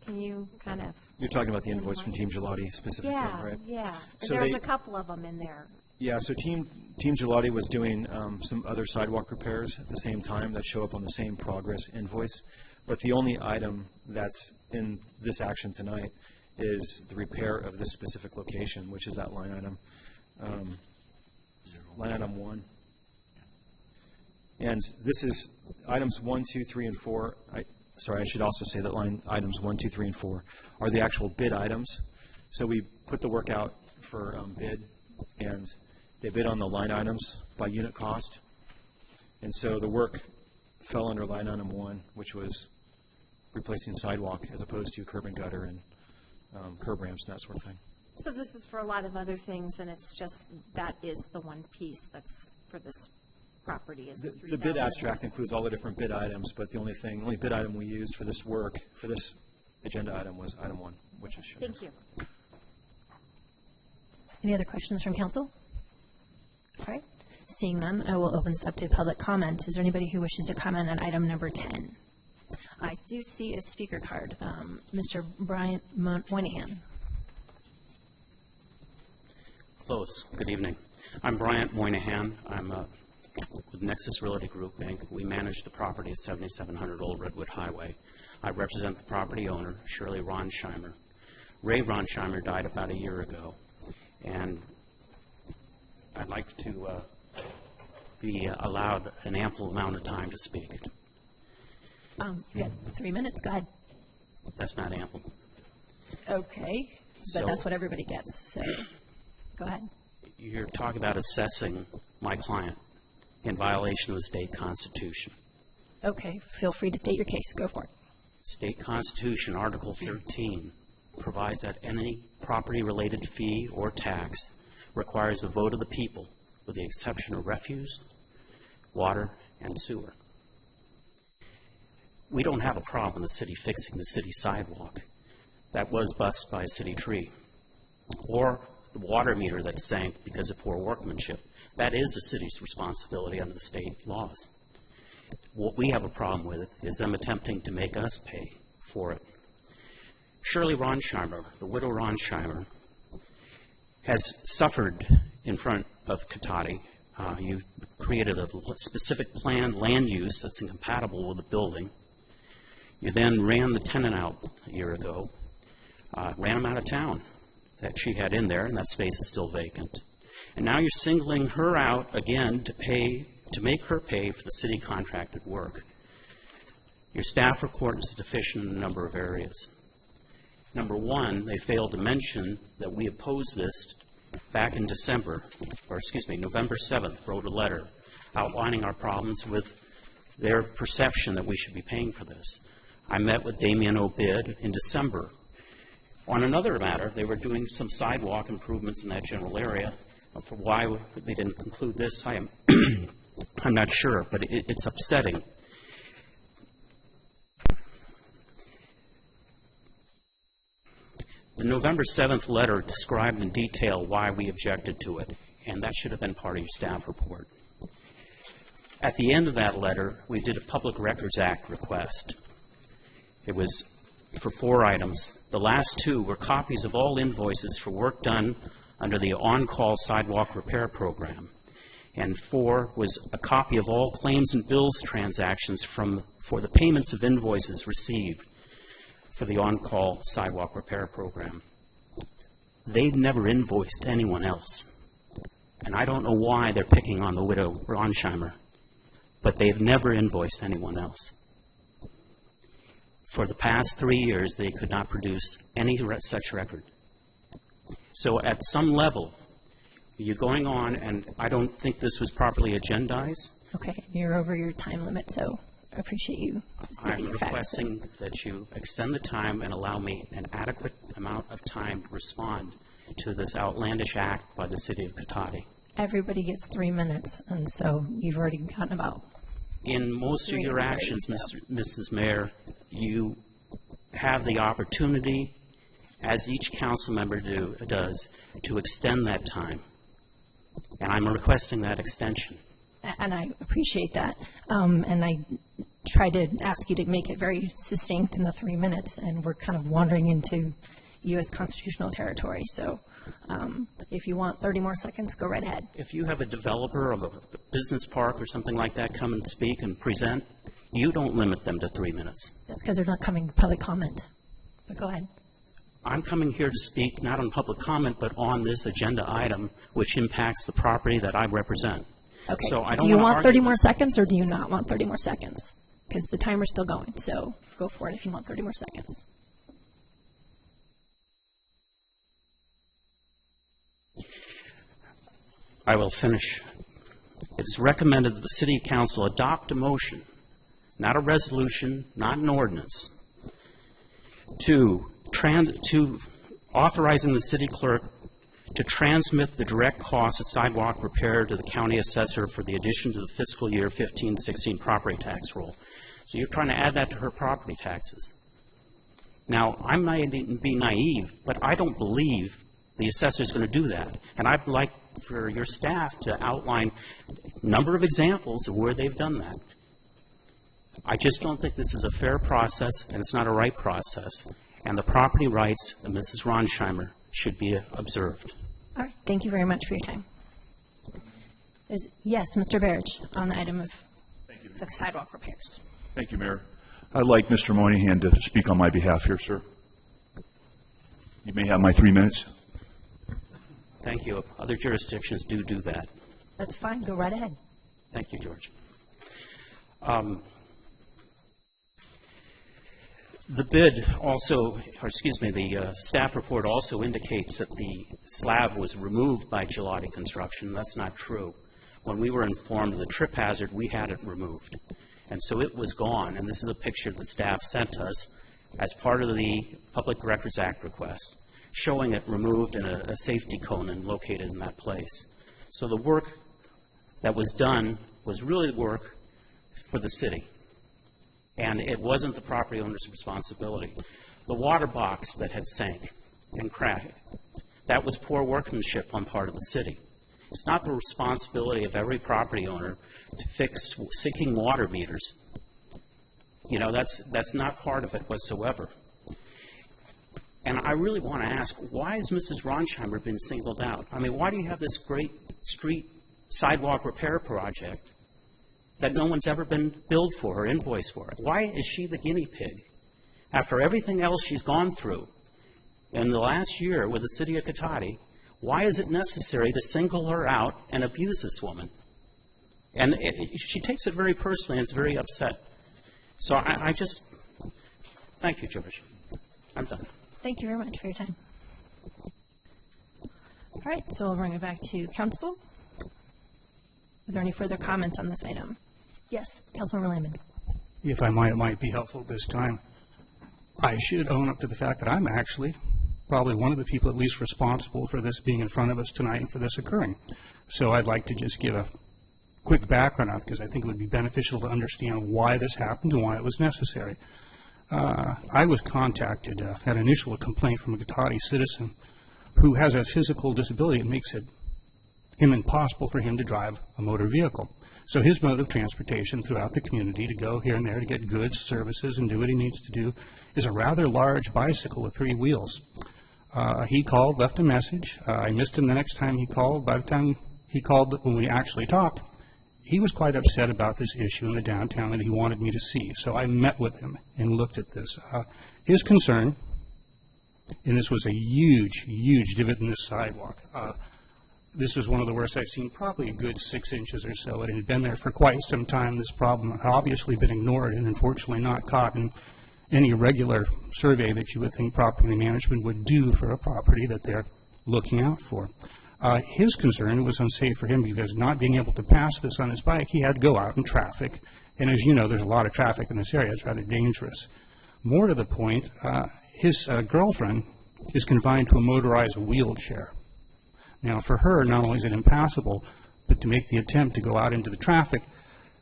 Can you kind of? You're talking about the invoice from Team Gelati specifically, right? Yeah. So There's a couple of them in there. Yeah, so Team Gelati was doing some other sidewalk repairs at the same time that show up on the same progress invoice. But the only item that's in this action tonight is the repair of this specific location, which is that line item, line item 1. And this is items 1, 2, 3, and 4. Sorry, I should also say that line items 1, 2, 3, and 4 are the actual bid items. So we put the work out for bid, and they bid on the line items by unit cost. And so the work fell under line item 1, which was replacing sidewalk as opposed to curb and gutter and curb ramps and that sort of thing. So this is for a lot of other things, and it's just, that is the one piece that's for this property is the The bid abstract includes all the different bid items, but the only bid item we used for this work, for this agenda item, was item 1, which is shown. Thank you. Any other questions from council? All right. Seeing none, I will open this up to public comment. Is there anybody who wishes to comment on item number 10? I do see a speaker card. Mr. Bryant Moynihan. Close. Good evening. I'm Bryant Moynihan. I'm with Nexus Realty Group, Inc. We manage the property at 7700 Old Redwood Highway. I represent the property owner, Shirley Ronsheimer. Ray Ronsheimer died about a year ago, and I'd like to be allowed an ample amount of time to speak. You got 3 minutes. Go ahead. That's not ample. Okay, but that's what everybody gets, so go ahead. You're talking about assessing my client in violation of the state constitution. Okay, feel free to state your case. Go for it. State Constitution, Article 13, provides that any property-related fee or tax requires the vote of the people, with the exception of refuse, water, and sewer. We don't have a problem in the city fixing the city sidewalk that was busted by a city tree, or the water meter that sank because of poor workmanship. That is the city's responsibility under the state laws. What we have a problem with is them attempting to make us pay for it. Shirley Ronsheimer, the widow Ronsheimer, has suffered in front of Cotati. You created a specific planned land use that's incompatible with the building. You then ran the tenant out a year ago, ran him out of town that she had in there, and that space is still vacant. And now you're singling her out again to make her pay for the city contracted work. Your staff report is deficient in a number of areas. Number one, they failed to mention that we opposed this back in November 7th, wrote a letter outlining our problems with their perception that we should be paying for this. I met with Damien Obid in December. On another matter, they were doing some sidewalk improvements in that general area. For why they didn't conclude this, I'm not sure, but it's upsetting. The November 7th letter described in detail why we objected to it, and that should have been part of your staff report. At the end of that letter, we did a Public Records Act request. It was for 4 items. The last 2 were copies of all invoices for work done under the on-call sidewalk repair program. And 4 was a copy of all claims and bills transactions for the payments of invoices received for the on-call sidewalk repair program. They've never invoiced anyone else. And I don't know why they're picking on the widow Ronsheimer, but they've never invoiced anyone else. For the past 3 years, they could not produce any such record. So at some level, you're going on, and I don't think this was properly agendized. Okay, you're over your time limit, so I appreciate you stating I'm your facts. requesting that you extend the time and allow me an adequate amount of time to respond to this outlandish act by the city of Cotati. Everybody gets 3 minutes, and so you've already gotten about. In most of your 3:30, actions, so. Mrs. Mayor, you have the opportunity, as each council member does, to extend that time. And I'm requesting that extension. And I appreciate that. And I tried to ask you to make it very succinct in the 3 minutes, and we're kind of wandering into U.S. constitutional territory. So if you want 30 more seconds, go right ahead. If you have a developer of a business park or something like that come and speak and present, you don't limit them to 3 minutes. That's because they're not coming to public comment. But go ahead. I'm coming here to speak not on public comment, but on this agenda item, which impacts the property that I represent. Okay. So I Do don't you wanna want argue 30 more seconds, or do you not want 30 more seconds? Because the timer's still going, so go for it if you want 30 more seconds. I will finish. It is recommended that the City Council adopt a motion, not a resolution, not an ordinance, to authorizing the city clerk to transmit the direct cost of sidewalk repair to the county assessor for the addition to the fiscal year 15-16 property tax roll. So you're trying to add that to her property taxes. Now, I might be naive, but I don't believe the assessor is going to do that. And I'd like for your staff to outline a number of examples of where they've done that. I just don't think this is a fair process, and it's not a right process. And the property rights of Mrs. Ronsheimer should be observed. All right. Thank you very much for your time. Yes, Mr. Barrage, on the item of the sidewalk repairs. Thank you, Mayor. I'd like Mr. Moynihan to speak on my behalf here, sir. You may have my 3 minutes. Thank you. Other jurisdictions do that. That's fine. Go right ahead. Thank you, George. The bid also, the staff report also indicates that the slab was removed by Gelati Construction. That's not true. When we were informed of the trip hazard, we had it removed. And so it was gone, and this is a picture the staff sent us as part of the Public Records Act request, showing it removed in a safety cone and located in that place. So the work that was done was really work for the city, and it wasn't the property owner's responsibility. The water box that had sank and cracked, that was poor workmanship on part of the city. It's not the responsibility of every property owner to fix sinking water meters. You know, that's not part of it whatsoever. And I really want to ask, why has Mrs. Ronsheimer been singled out? I mean, why do you have this great street sidewalk repair project that no one's ever been billed for or invoiced for? Why is she the guinea pig? After everything else she's gone through in the last year with the city of Cotati, why is it necessary to single her out and abuse this woman? And she takes it very personally, and it's very upset. So I just, thank you, George. I'm done. Thank you very much for your time. All right, so we'll bring it back to council. Are there any further comments on this item? Yes, Councilmember Lamon. If I might, it might be helpful this time. I should own up to the fact that I'm actually probably one of the people at least responsible for this being in front of us tonight and for this occurring. So I'd like to just give a quick background on it, because I think it would be beneficial to understand why this happened and why it was necessary. I was contacted, had an initial complaint from a Cotati citizen who has a physical disability that makes it impossible for him to drive a motor vehicle. So his mode of transportation throughout the community to go here and there to get goods, services, and do what he needs to do is a rather large bicycle with 3 wheels. He called, left a message. I missed him the next time he called. By the time he called, when we actually talked, he was quite upset about this issue in the downtown that he wanted me to see. So I met with him and looked at this. His concern, and this was a huge, huge divot in this sidewalk. This was one of the worst I've seen, probably a good 6 inches or so. It had been there for quite some time. This problem had obviously been ignored and unfortunately not caught. And any regular survey that you would think property management would do for a property that they're looking out for. His concern was unsafe for him because not being able to pass this on his bike, he had to go out in traffic. And as you know, there's a lot of traffic in this area. It's rather dangerous. More to the point, his girlfriend is confined to a motorized wheelchair. Now, for her, not only is it impassable, but to make the attempt to go out into the traffic,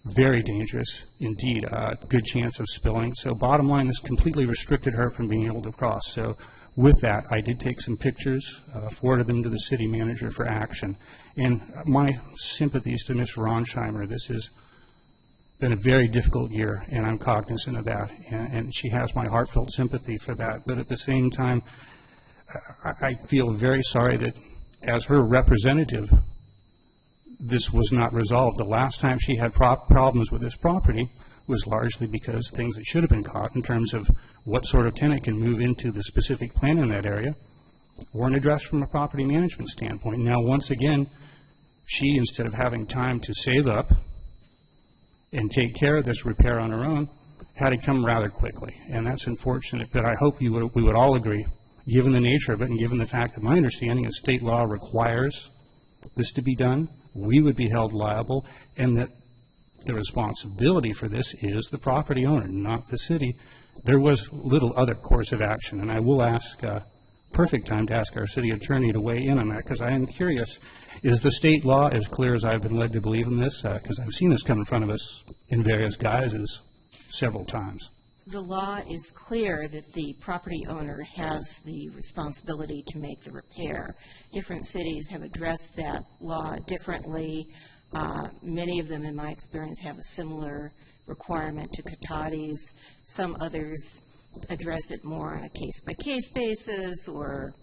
very dangerous indeed, good chance of spilling. So bottom line, this completely restricted her from being able to cross. So with that, I did take some pictures, forwarded them to the city manager for action. And my sympathies to Ms. Ronsheimer. This has been a very difficult year, and I'm cognizant of that. And she has my heartfelt sympathy for that. But at the same time, I feel very sorry that as her representative, this was not resolved. The last time she had problems with this property was largely because things that should have been caught in terms of what sort of tenant can move into the specific plan in that area weren't addressed from a property management standpoint. Now, once again, she, instead of having time to save up and take care of this repair on her own, had it come rather quickly. And that's unfortunate, but I hope we would all agree, given the nature of it and given the fact that my understanding is state law requires this to be done, we would be held liable, and that the responsibility for this is the property owner, not the city. There was little other course of action, and I will ask, perfect time to ask our city attorney to weigh in on that, because I am curious, is the state law as clear as I've been led to believe in this? Because I've seen this come in front of us in various guises several times. The law is clear that the property owner has the responsibility to make the repair. Different cities have addressed that law differently. Many of them, in my experience, have a similar requirement to Cotati's. Some others address it more on a case-by-case basis, or,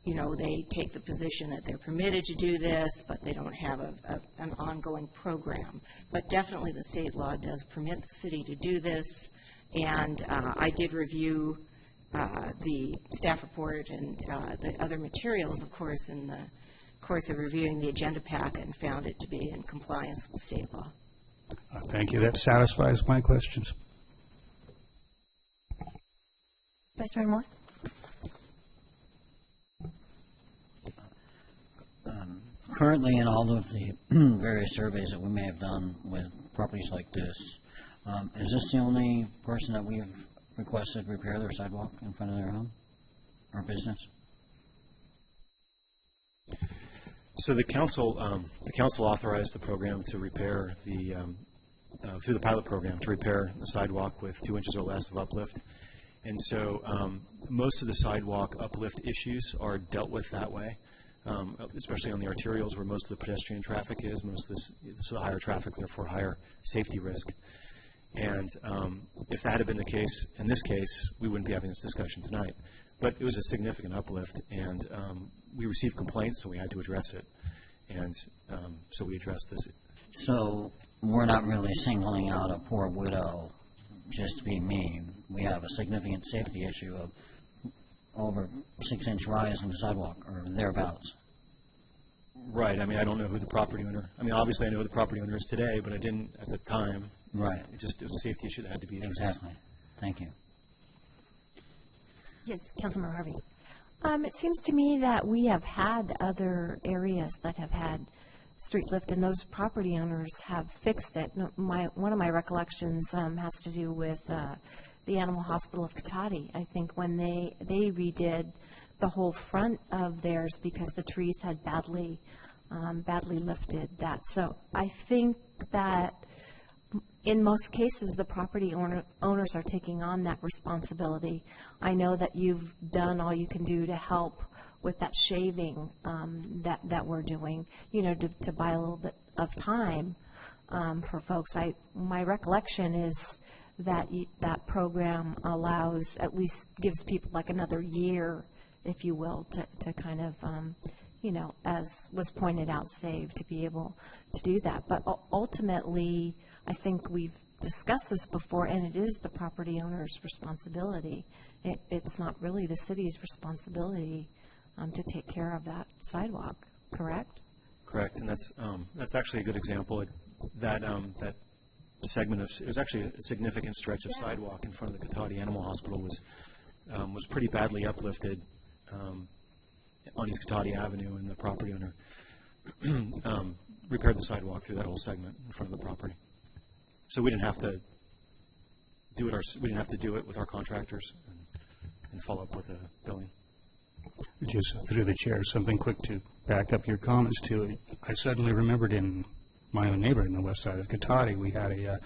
you know, they take the position that they're permitted to do this, but they don't have an ongoing program. But definitely the state law does permit the city to do this. And I did review the staff report and the other materials, of course, in the course of reviewing the agenda packet, and found it to be in compliance with state law. Thank you. That satisfies my questions. Vice Mayor Moore? Currently, in all of the various surveys that we may have done with properties like this, is this the only person that we've requested repair their sidewalk in front of their home or business? So the council authorized the program to repair through the pilot program, to repair the sidewalk with 2 inches or less of uplift. And so most of the sidewalk uplift issues are dealt with that way, especially on the arterials where most of the pedestrian traffic is. Most of this is the higher traffic, therefore higher safety risk. And if that had been the case, in this case, we wouldn't be having this discussion tonight. But it was a significant uplift, and we received complaints, so we had to address it. And so we addressed this. So we're not really singling out a poor widow just to be mean. We have a significant safety issue of over 6-inch rise in the sidewalk or thereabouts. Right. I mean, I don't know who the property owner, I mean, obviously I know who the property owner is today, but I didn't at the time. Right. It was a safety issue that had to be addressed. Exactly. Thank you. Yes, Councilmember Harvey. It seems to me that we have had other areas that have had street lift, and those property owners have fixed it. One of my recollections has to do with the Animal Hospital of Cotati. I think when they redid the whole front of theirs because the trees had badly lifted that. So I think that in most cases, the property owners are taking on that responsibility. I know that you've done all you can do to help with that shaving that we're doing, you know, to buy a little bit of time for folks. My recollection is that that program allows, at least gives people like another year, if you will, to kind of, you know, as was pointed out, save, to be able to do that. But ultimately, I think we've discussed this before, and it is the property owner's responsibility. It's not really the city's responsibility to take care of that sidewalk, correct? Correct, and that's actually a good example. That segment of, it was actually a significant stretch of sidewalk in front of the Cotati Animal Hospital was pretty badly uplifted on East Cotati Avenue, and the property owner repaired the sidewalk through that whole segment in front of the property. So we didn't have to do it with our contractors and follow up with a billing. Just through the chair, something quick to back up your comments to it. I suddenly remembered in my own neighborhood on the west side of Cotati, we had a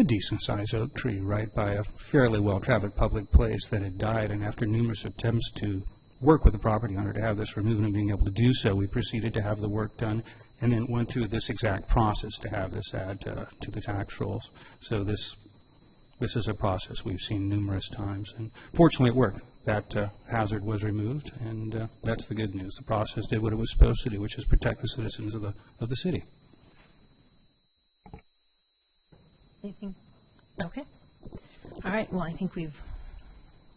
decent-sized oak tree right by a fairly well-traveled public place that had died, and after numerous attempts to work with the property owner to have this removed and being able to do so, we proceeded to have the work done, and then went through this exact process to have this add to the tax rolls. So this is a process we've seen numerous times, and fortunately it worked. That hazard was removed, and that's the good news. The process did what it was supposed to do, which is protect the citizens of the city. Anything? Okay. All right. Well, I think we've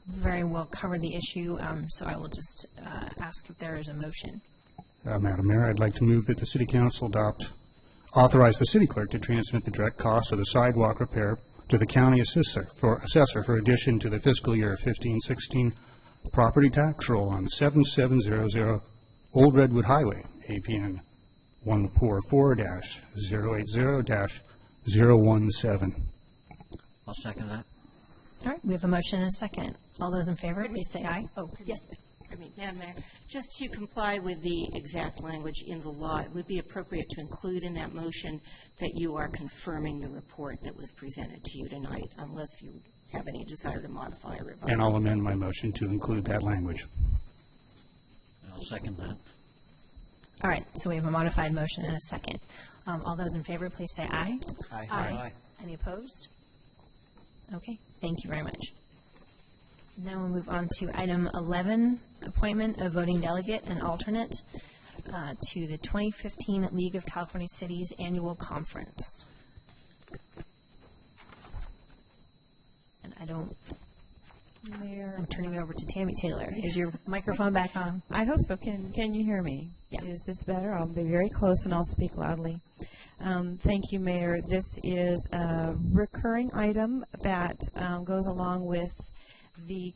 very well covered the issue, so I will just ask if there is a motion. Madam Mayor, I'd like to move that the City Council authorize the city clerk to transmit the direct cost of the sidewalk repair to the county assessor for addition to the fiscal year 15-16 property tax roll on 7700 Old Redwood Highway, APN 144-080-017. I'll second that. All right. We have a motion and a second. All those in favor, please say aye. Oh, yes. Madam Mayor, just to comply with the exact language in the law, it would be appropriate to include in that motion that you are confirming the report that was presented to you tonight, unless you have any desire to modify or revise. And I'll amend my motion to include that language. I'll second that. All right. So we have a modified motion and a second. All those in favor, please say aye. Aye. Aye. Any opposed? Okay. Thank you very much. Now we'll move on to item 11, appointment of voting delegate and alternate to the 2015 League of California Cities Annual Conference. And I'm turning over to Tammy Taylor. Is your microphone back on? I hope so. Can you hear me? Yeah. Is this better? I'll be very close and I'll speak loudly. Thank you, Mayor. This is a recurring item that goes along with the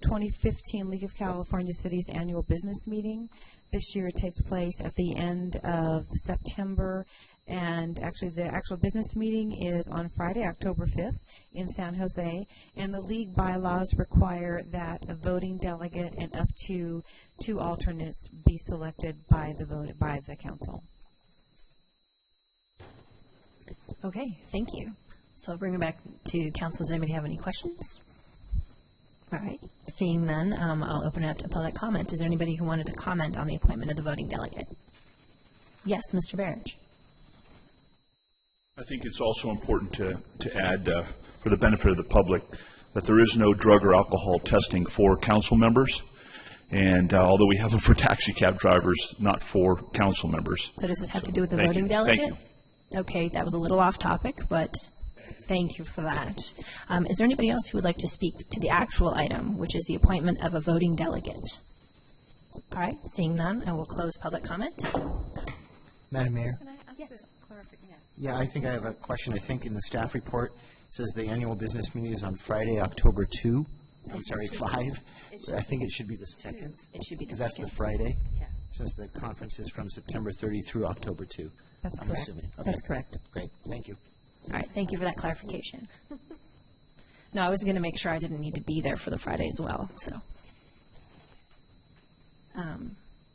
2015 League of California Cities annual business meeting. This year it takes place at the end of September, and actually the actual business meeting is on Friday, October 5th in San Jose, and the league bylaws require that a voting delegate and up to 2 alternates be selected by the council. Okay, thank you. So I'll bring it back to council. Does anybody have any questions? All right. Seeing none, I'll open it up to public comment. Is there anybody who wanted to comment on the appointment of the voting delegate? Yes, Mr. Barrage. I think it's also important to add, for the benefit of the public, that there is no drug or alcohol testing for council members. And although we have them for taxi cab drivers, not for council members. So does this have to do with the Thank voting you. delegate? Thank you. Okay, that was a little off topic, but thank you for that. Is there anybody else who would like to speak to the actual item, which is the appointment of a voting delegate? All right, seeing none, I will close public comment. Madam Mayor? Can I ask this clarification? Yeah, I think I have a question. I think in the staff report, it says the annual business meeting is on Friday, October 5. I think it should be the 2nd. It should be the because that's the 2nd. Friday. Yeah. Since the conference is from September 30 through October 2. That's I'm correct. assuming. Okay. That's correct. Great, thank you. All right, thank you for that clarification. No, I was going to make sure I didn't need to be there for the Friday as well, so.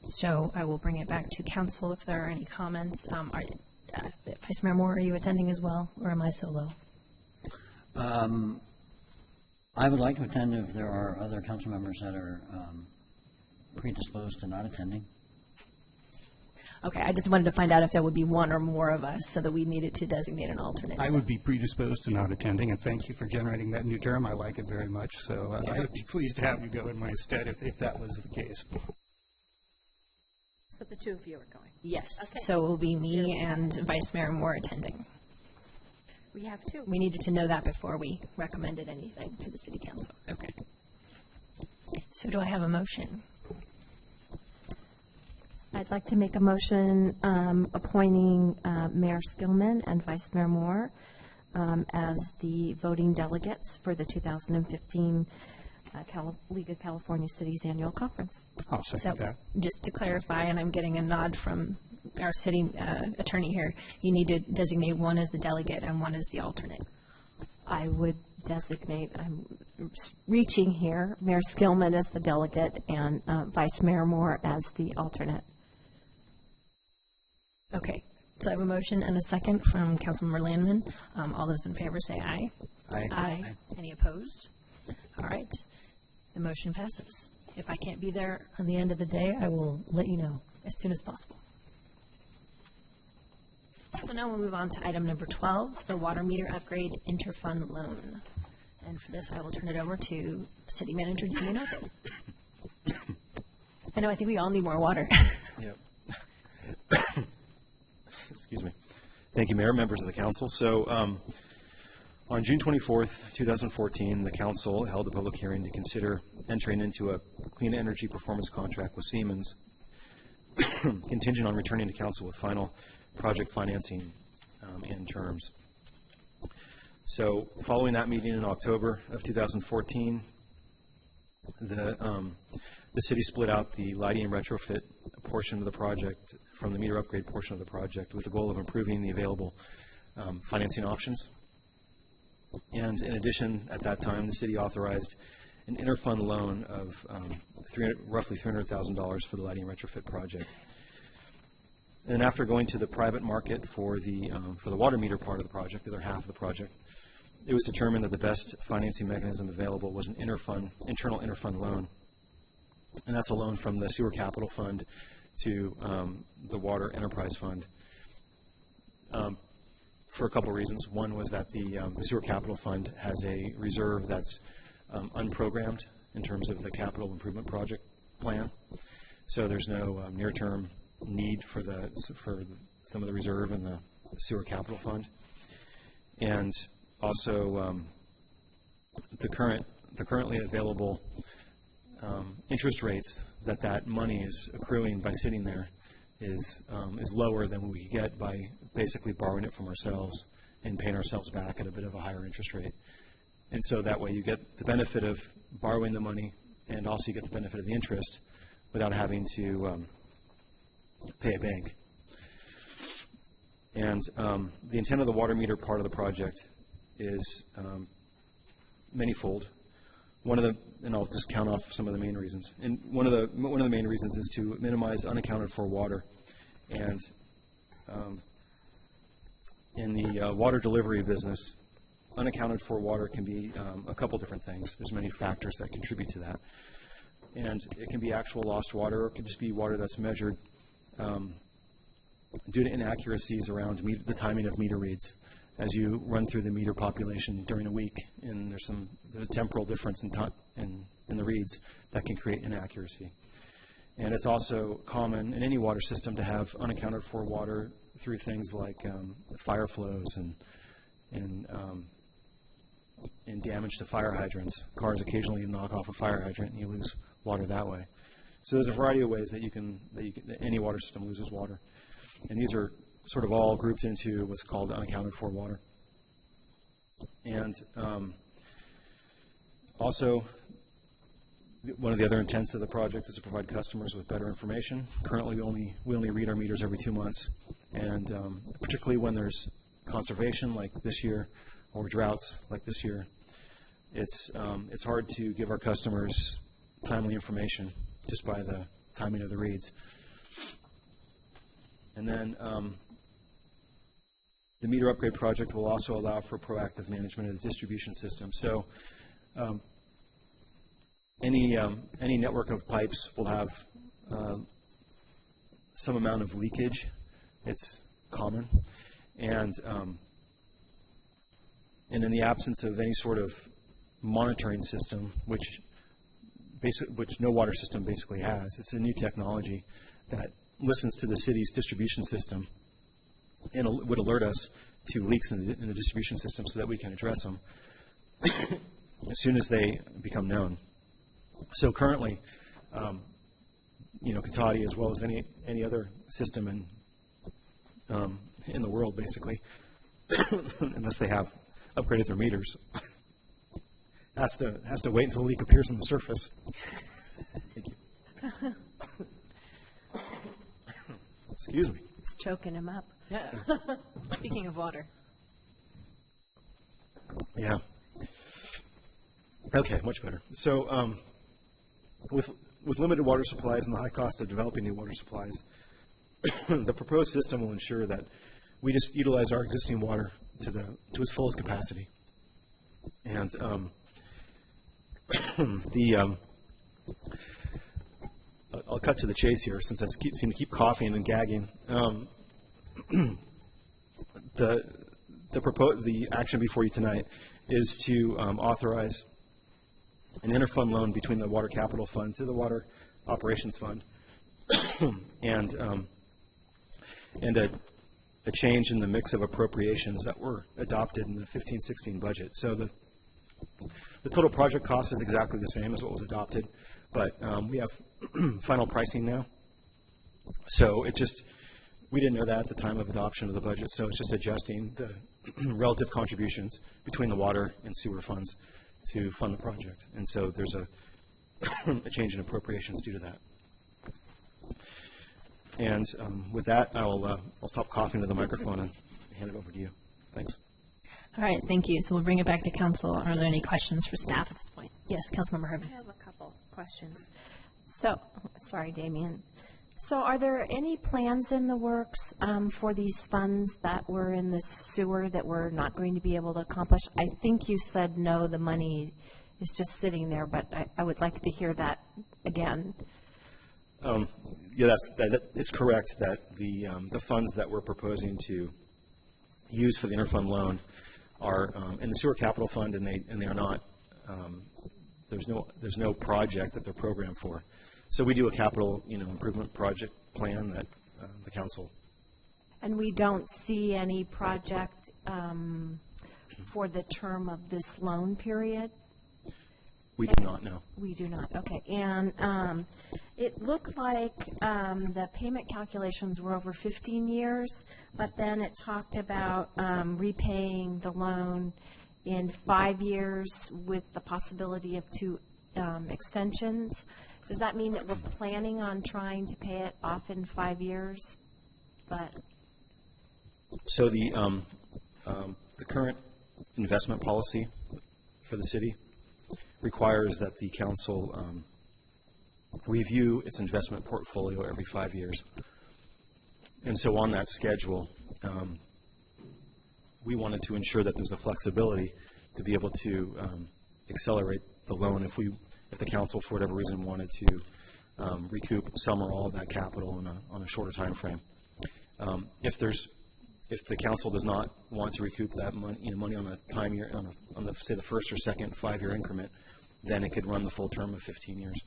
So I will bring it back to council if there are any comments. Vice Mayor Moore, are you attending as well, or am I solo? I would like to attend if there are other council members that are predisposed to not attending. Okay, I just wanted to find out if there would be one or more of us, so that we needed to designate an alternate. I would be predisposed to not attending, and thank you for generating that new term. I like it very much, so I would be pleased to have you go in my stead if that was the case. So the 2 of you are going. Yes, Okay. so it will be me and Vice Mayor Moore attending. We have 2. We needed to know that before we recommended anything to the city council. Okay. So do I have a motion? I'd like to make a motion appointing Mayor Skillman and Vice Mayor Moore as the voting delegates for the 2015 League of California Cities Annual Conference. I'll second So, that. just to clarify, and I'm getting a nod from our city attorney here, you need to designate one as the delegate and one as the alternate. I would designate, I'm reaching here, Mayor Skillman as the delegate and Vice Mayor Moore as the alternate. Okay, so I have a motion and a second from Councilmember Landman. All those in favor say aye. Aye. Aye. Any opposed? All right, the motion passes. If I can't be there on the end of the day, I will let you know as soon as possible. So now we'll move on to item number 12, the water meter upgrade interfund loan. And for this, I will turn it over to City Manager Jimmy Narco. I know, I think we all need more water. Yep. Excuse me. Thank you, Mayor, members of the council. So on June 24th, 2014, the council held a public hearing to consider entering into a clean energy performance contract with Siemens, contingent on returning to council with final project financing and terms. So following that meeting in October of 2014, the city split out the lighting and retrofit portion of the project from the meter upgrade portion of the project with the goal of improving the available financing options. And in addition, at that time, the city authorized an interfund loan of roughly $300,000 for the lighting and retrofit project. And after going to the private market for the water meter part of the project, the other half of the project, it was determined that the best financing mechanism available was an internal interfund loan. And that's a loan from the Sewer Capital Fund to the Water Enterprise Fund for a couple of reasons. One was that the Sewer Capital Fund has a reserve that's unprogrammed in terms of the capital improvement project plan. So there's no near-term need for some of the reserve in the Sewer Capital Fund. And also the currently available interest rates that money is accruing by sitting there is lower than we could get by basically borrowing it from ourselves and paying ourselves back at a bit of a higher interest rate. And so that way you get the benefit of borrowing the money and also you get the benefit of the interest without having to pay a bank. And the intent of the water meter part of the project is manyfold. And I'll just count off some of the main reasons. And one of the main reasons is to minimize unaccounted for water. And in the water delivery business, unaccounted for water can be a couple different things. There's many factors that contribute to that. And it can be actual lost water, or it could just be water that's measured due to inaccuracies around the timing of meter reads. As you run through the meter population during a week, and there's a temporal difference in the reads that can create inaccuracy. And it's also common in any water system to have unaccounted for water through things like fire flows and damage to fire hydrants. Cars occasionally knock off a fire hydrant and you lose water that way. So there's a variety of ways that any water system loses water. And these are sort of all grouped into what's called unaccounted for water. And also, one of the other intents of the project is to provide customers with better information. Currently, we only read our meters every 2 months, and particularly when there's conservation like this year or droughts like this year, it's hard to give our customers timely information just by the timing of the reads. And then the meter upgrade project will also allow for proactive management of the distribution system. So any network of pipes will have some amount of leakage. It's common. And in the absence of any sort of monitoring system, which no water system basically has, it's a new technology that listens to the city's distribution system and would alert us to leaks in the distribution system so that we can address them as soon as they become known. So currently, Cotati, as well as any other system in the world, basically, unless they have upgraded their meters, has to wait until the leak appears on the surface. Thank you. Excuse me. It's choking him up. Speaking of water. Yeah. Okay, much better. So, with limited water supplies and the high cost of developing new water supplies, the proposed system will ensure that we just utilize our existing water to its fullest capacity. And I'll cut to the chase here, since I seem to keep coughing and gagging. The action before you tonight is to authorize an interfund loan between the Water Capital Fund to the Water Operations Fund, and a change in the mix of appropriations that were adopted in the 15-16 budget. So the total project cost is exactly the same as what was adopted, but we have final pricing now. So we didn't know that at the time of adoption of the budget, so it's just adjusting the relative contributions between the water and sewer funds to fund the project. And so there's a change in appropriations due to that. And with that, I'll stop coughing to the microphone and hand it over to you. Thanks. All right, thank you. So we'll bring it back to council. Are there any questions for staff at this point? Yes, Councilmember Herman. I have a couple questions. So, sorry, Damien. So are there any plans in the works for these funds that were in the sewer that we're not going to be able to accomplish? I think you said no, the money is just sitting there, but I would like to hear that again. Yeah, it's correct that the funds that we're proposing to use for the interfund loan are in the sewer capital fund, and they are not. There's no project that they're programmed for. So we do a capital improvement project plan that the council. And we don't see any project for the term of this loan period? We do not, no. We do not, okay. And it looked like the payment calculations were over 15 years, but then it talked about repaying the loan in 5 years with the possibility of 2 extensions. Does that mean that we're planning on trying to pay it off in 5 years? So the current investment policy for the city requires that the council review its investment portfolio every 5 years. And so on that schedule, we wanted to ensure that there's a flexibility to be able to accelerate the loan if the council, for whatever reason, wanted to recoup some or all of that capital on a shorter time frame. If the council does not want to recoup that money on say the first or second 5-year increment, then it could run the full term of 15 years.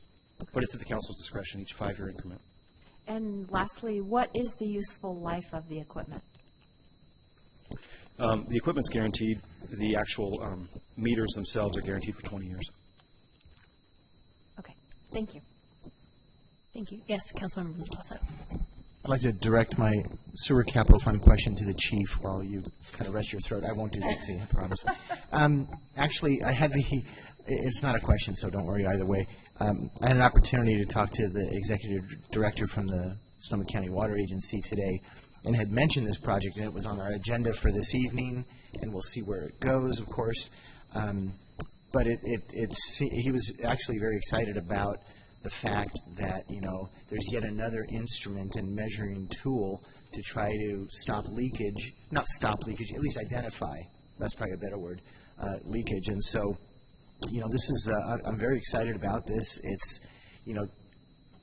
But it's at the council's discretion each 5-year increment. And lastly, what is the useful life of the equipment? The equipment's guaranteed. The actual meters themselves are guaranteed for 20 years. Okay, thank you. Thank you. Yes, Councilmember Mendoza. I'd like to direct my sewer capital fund question to the chief while you kind of rest your throat. I won't do that to you, I promise. Actually, it's not a question, so don't worry either way. I had an opportunity to talk to the executive director from the Sonoma County Water Agency today and had mentioned this project, and it was on our agenda for this evening, and we'll see where it goes, of course. But he was actually very excited about the fact that, there's yet another instrument and measuring tool to try to stop leakage, not stop leakage, at least identify, that's probably a better word, leakage. And so, this is, I'm very excited about this. It's,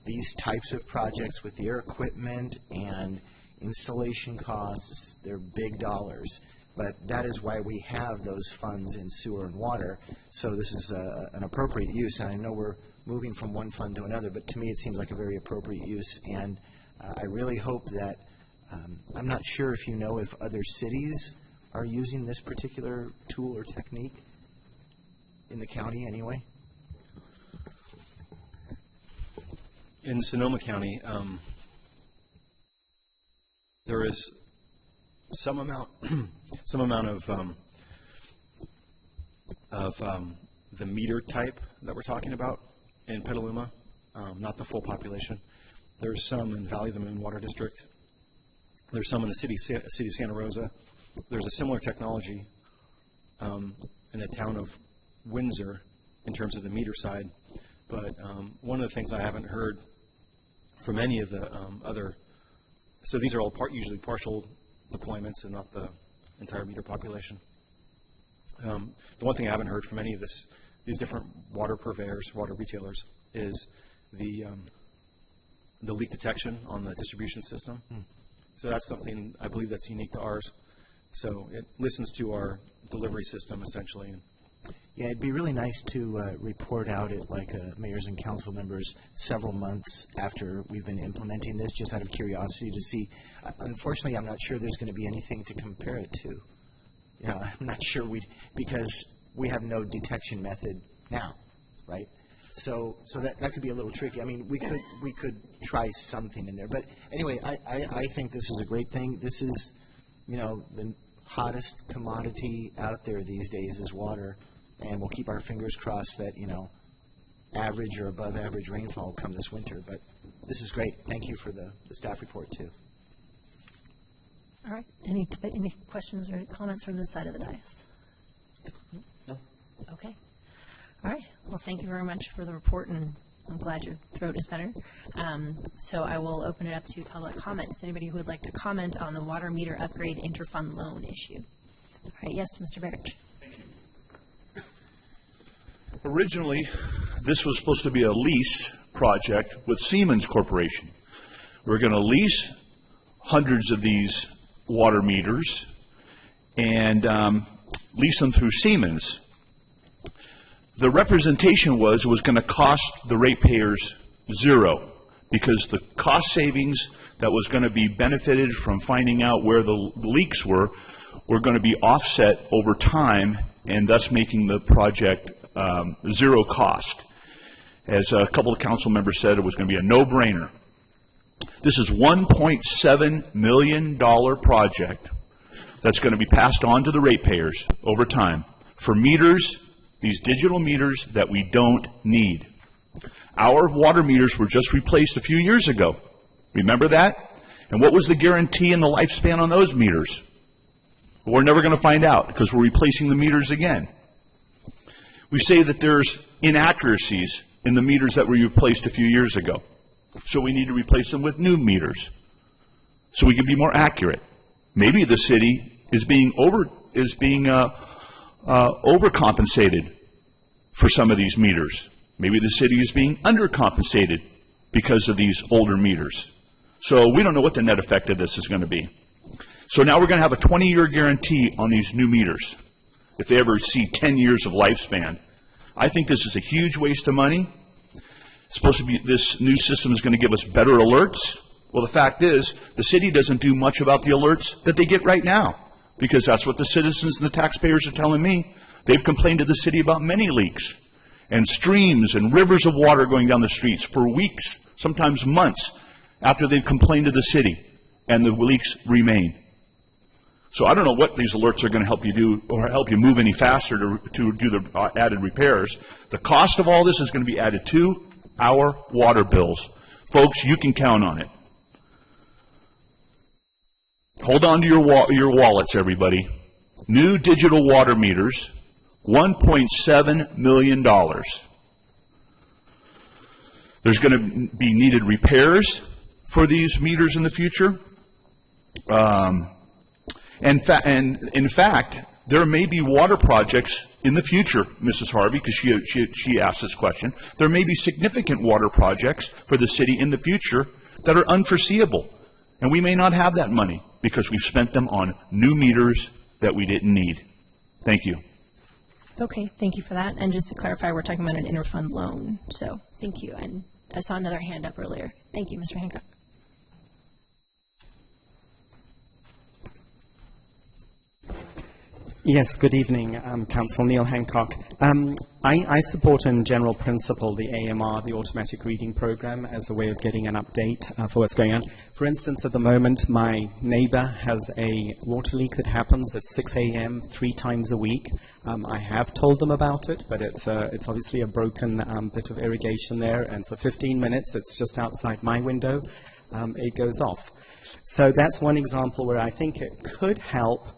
these types of projects with their equipment and installation costs, they're big dollars. But that is why we have those funds in sewer and water. So this is an appropriate use. And I know we're moving from one fund to another, but to me it seems like a very appropriate use. And I really hope that, I'm not sure if you know if other cities are using this particular tool or technique in the county anyway. in Sonoma County, there is some amount of the meter type that we're talking about in Petaluma, not the full population. There's some in Valley of the Moon Water District. There's some in the city of Santa Rosa. There's a similar technology in the town of Windsor in terms of the meter side. But one of the things I haven't heard from any of the other, so these are all usually partial deployments and not the entire meter population. The one thing I haven't heard from any of these different water purveyors, water retailers, is the leak detection on the distribution system. So that's something I believe that's unique to ours. So it listens to our delivery system essentially. Yeah, it'd be really nice to report out at mayors and council members several months after we've been implementing this, just out of curiosity to see. Unfortunately, I'm not sure there's going to be anything to compare it to. You know, I'm not sure because we have no detection method now, right? So that could be a little tricky. I mean, we could try something in there, but anyway, I think this is a great thing. This is, the hottest commodity out there these days is water, and we'll keep our fingers crossed that average or above average rainfall come this winter. But this is great. Thank you for the staff report too. All right. Any questions or comments from this side of the dais? No. Okay. All right. Well, thank you very much for the report, and I'm glad your throat is better. So I will open it up to public comments. Anybody who would like to comment on the water meter upgrade interfund loan issue? All right. Yes, Mr. Barrett. Originally, this was supposed to be a lease project with Siemens Corporation. We're going to lease hundreds of these water meters and lease them through Siemens. The representation was it was going to cost the ratepayers zero because the cost savings that was going to be benefited from finding out where the leaks were going to be offset over time and thus making the project zero cost. As a couple of council members said, it was going to be a no-brainer. This is $1.7 million project that's going to be passed on to the ratepayers over time for meters, these digital meters that we don't need. Our water meters were just replaced a few years ago. Remember that? And what was the guarantee and the lifespan on those meters? Well, we're never going to find out because we're replacing the meters again. We say that there's inaccuracies in the meters that were replaced a few years ago. So we need to replace them with new meters so we can be more accurate. Maybe the city is being overcompensated for some of these meters. Maybe the city is being undercompensated because of these older meters. So we don't know what the net effect of this is going to be. So now we're going to have a 20-year guarantee on these new meters if they ever see 10 years of lifespan. I think this is a huge waste of money. It's supposed to be, this new system is going to give us better alerts. Well, the fact is, the city doesn't do much about the alerts that they get right now, because that's what the citizens and the taxpayers are telling me. They've complained to the city about many leaks and streams and rivers of water going down the streets for weeks, sometimes months, after they've complained to the city, and the leaks remain. So I don't know what these alerts are going to help you do or help you move any faster to do the added repairs. The cost of all this is going to be added to our water bills. Folks, you can count on it. Hold on to your wallets, everybody. New digital water meters, $1.7 million. There's going to be needed repairs for these meters in the future. In fact, there may be water projects in the future, Mrs. Harvey, because she asked this question. There may be significant water projects for the city in the future that are unforeseeable. And we may not have that money because we've spent them on new meters that we didn't need. Thank you. Okay, thank you for that. And just to clarify, we're talking about an interfund loan. So thank you. And I saw another hand up earlier. Thank you, Mr. Hancock. Yes, good evening, Council Neil Hancock. I support in general principle the AMR, the Automatic Reading Program, as a way of getting an update for what's going on. For instance, at the moment, my neighbor has a water leak that happens at 6 a.m. 3 times a week. I have told them about it, but it's obviously a broken bit of irrigation there, and for 15 minutes, it's just outside my window, it goes off. So that's one example where I think it could help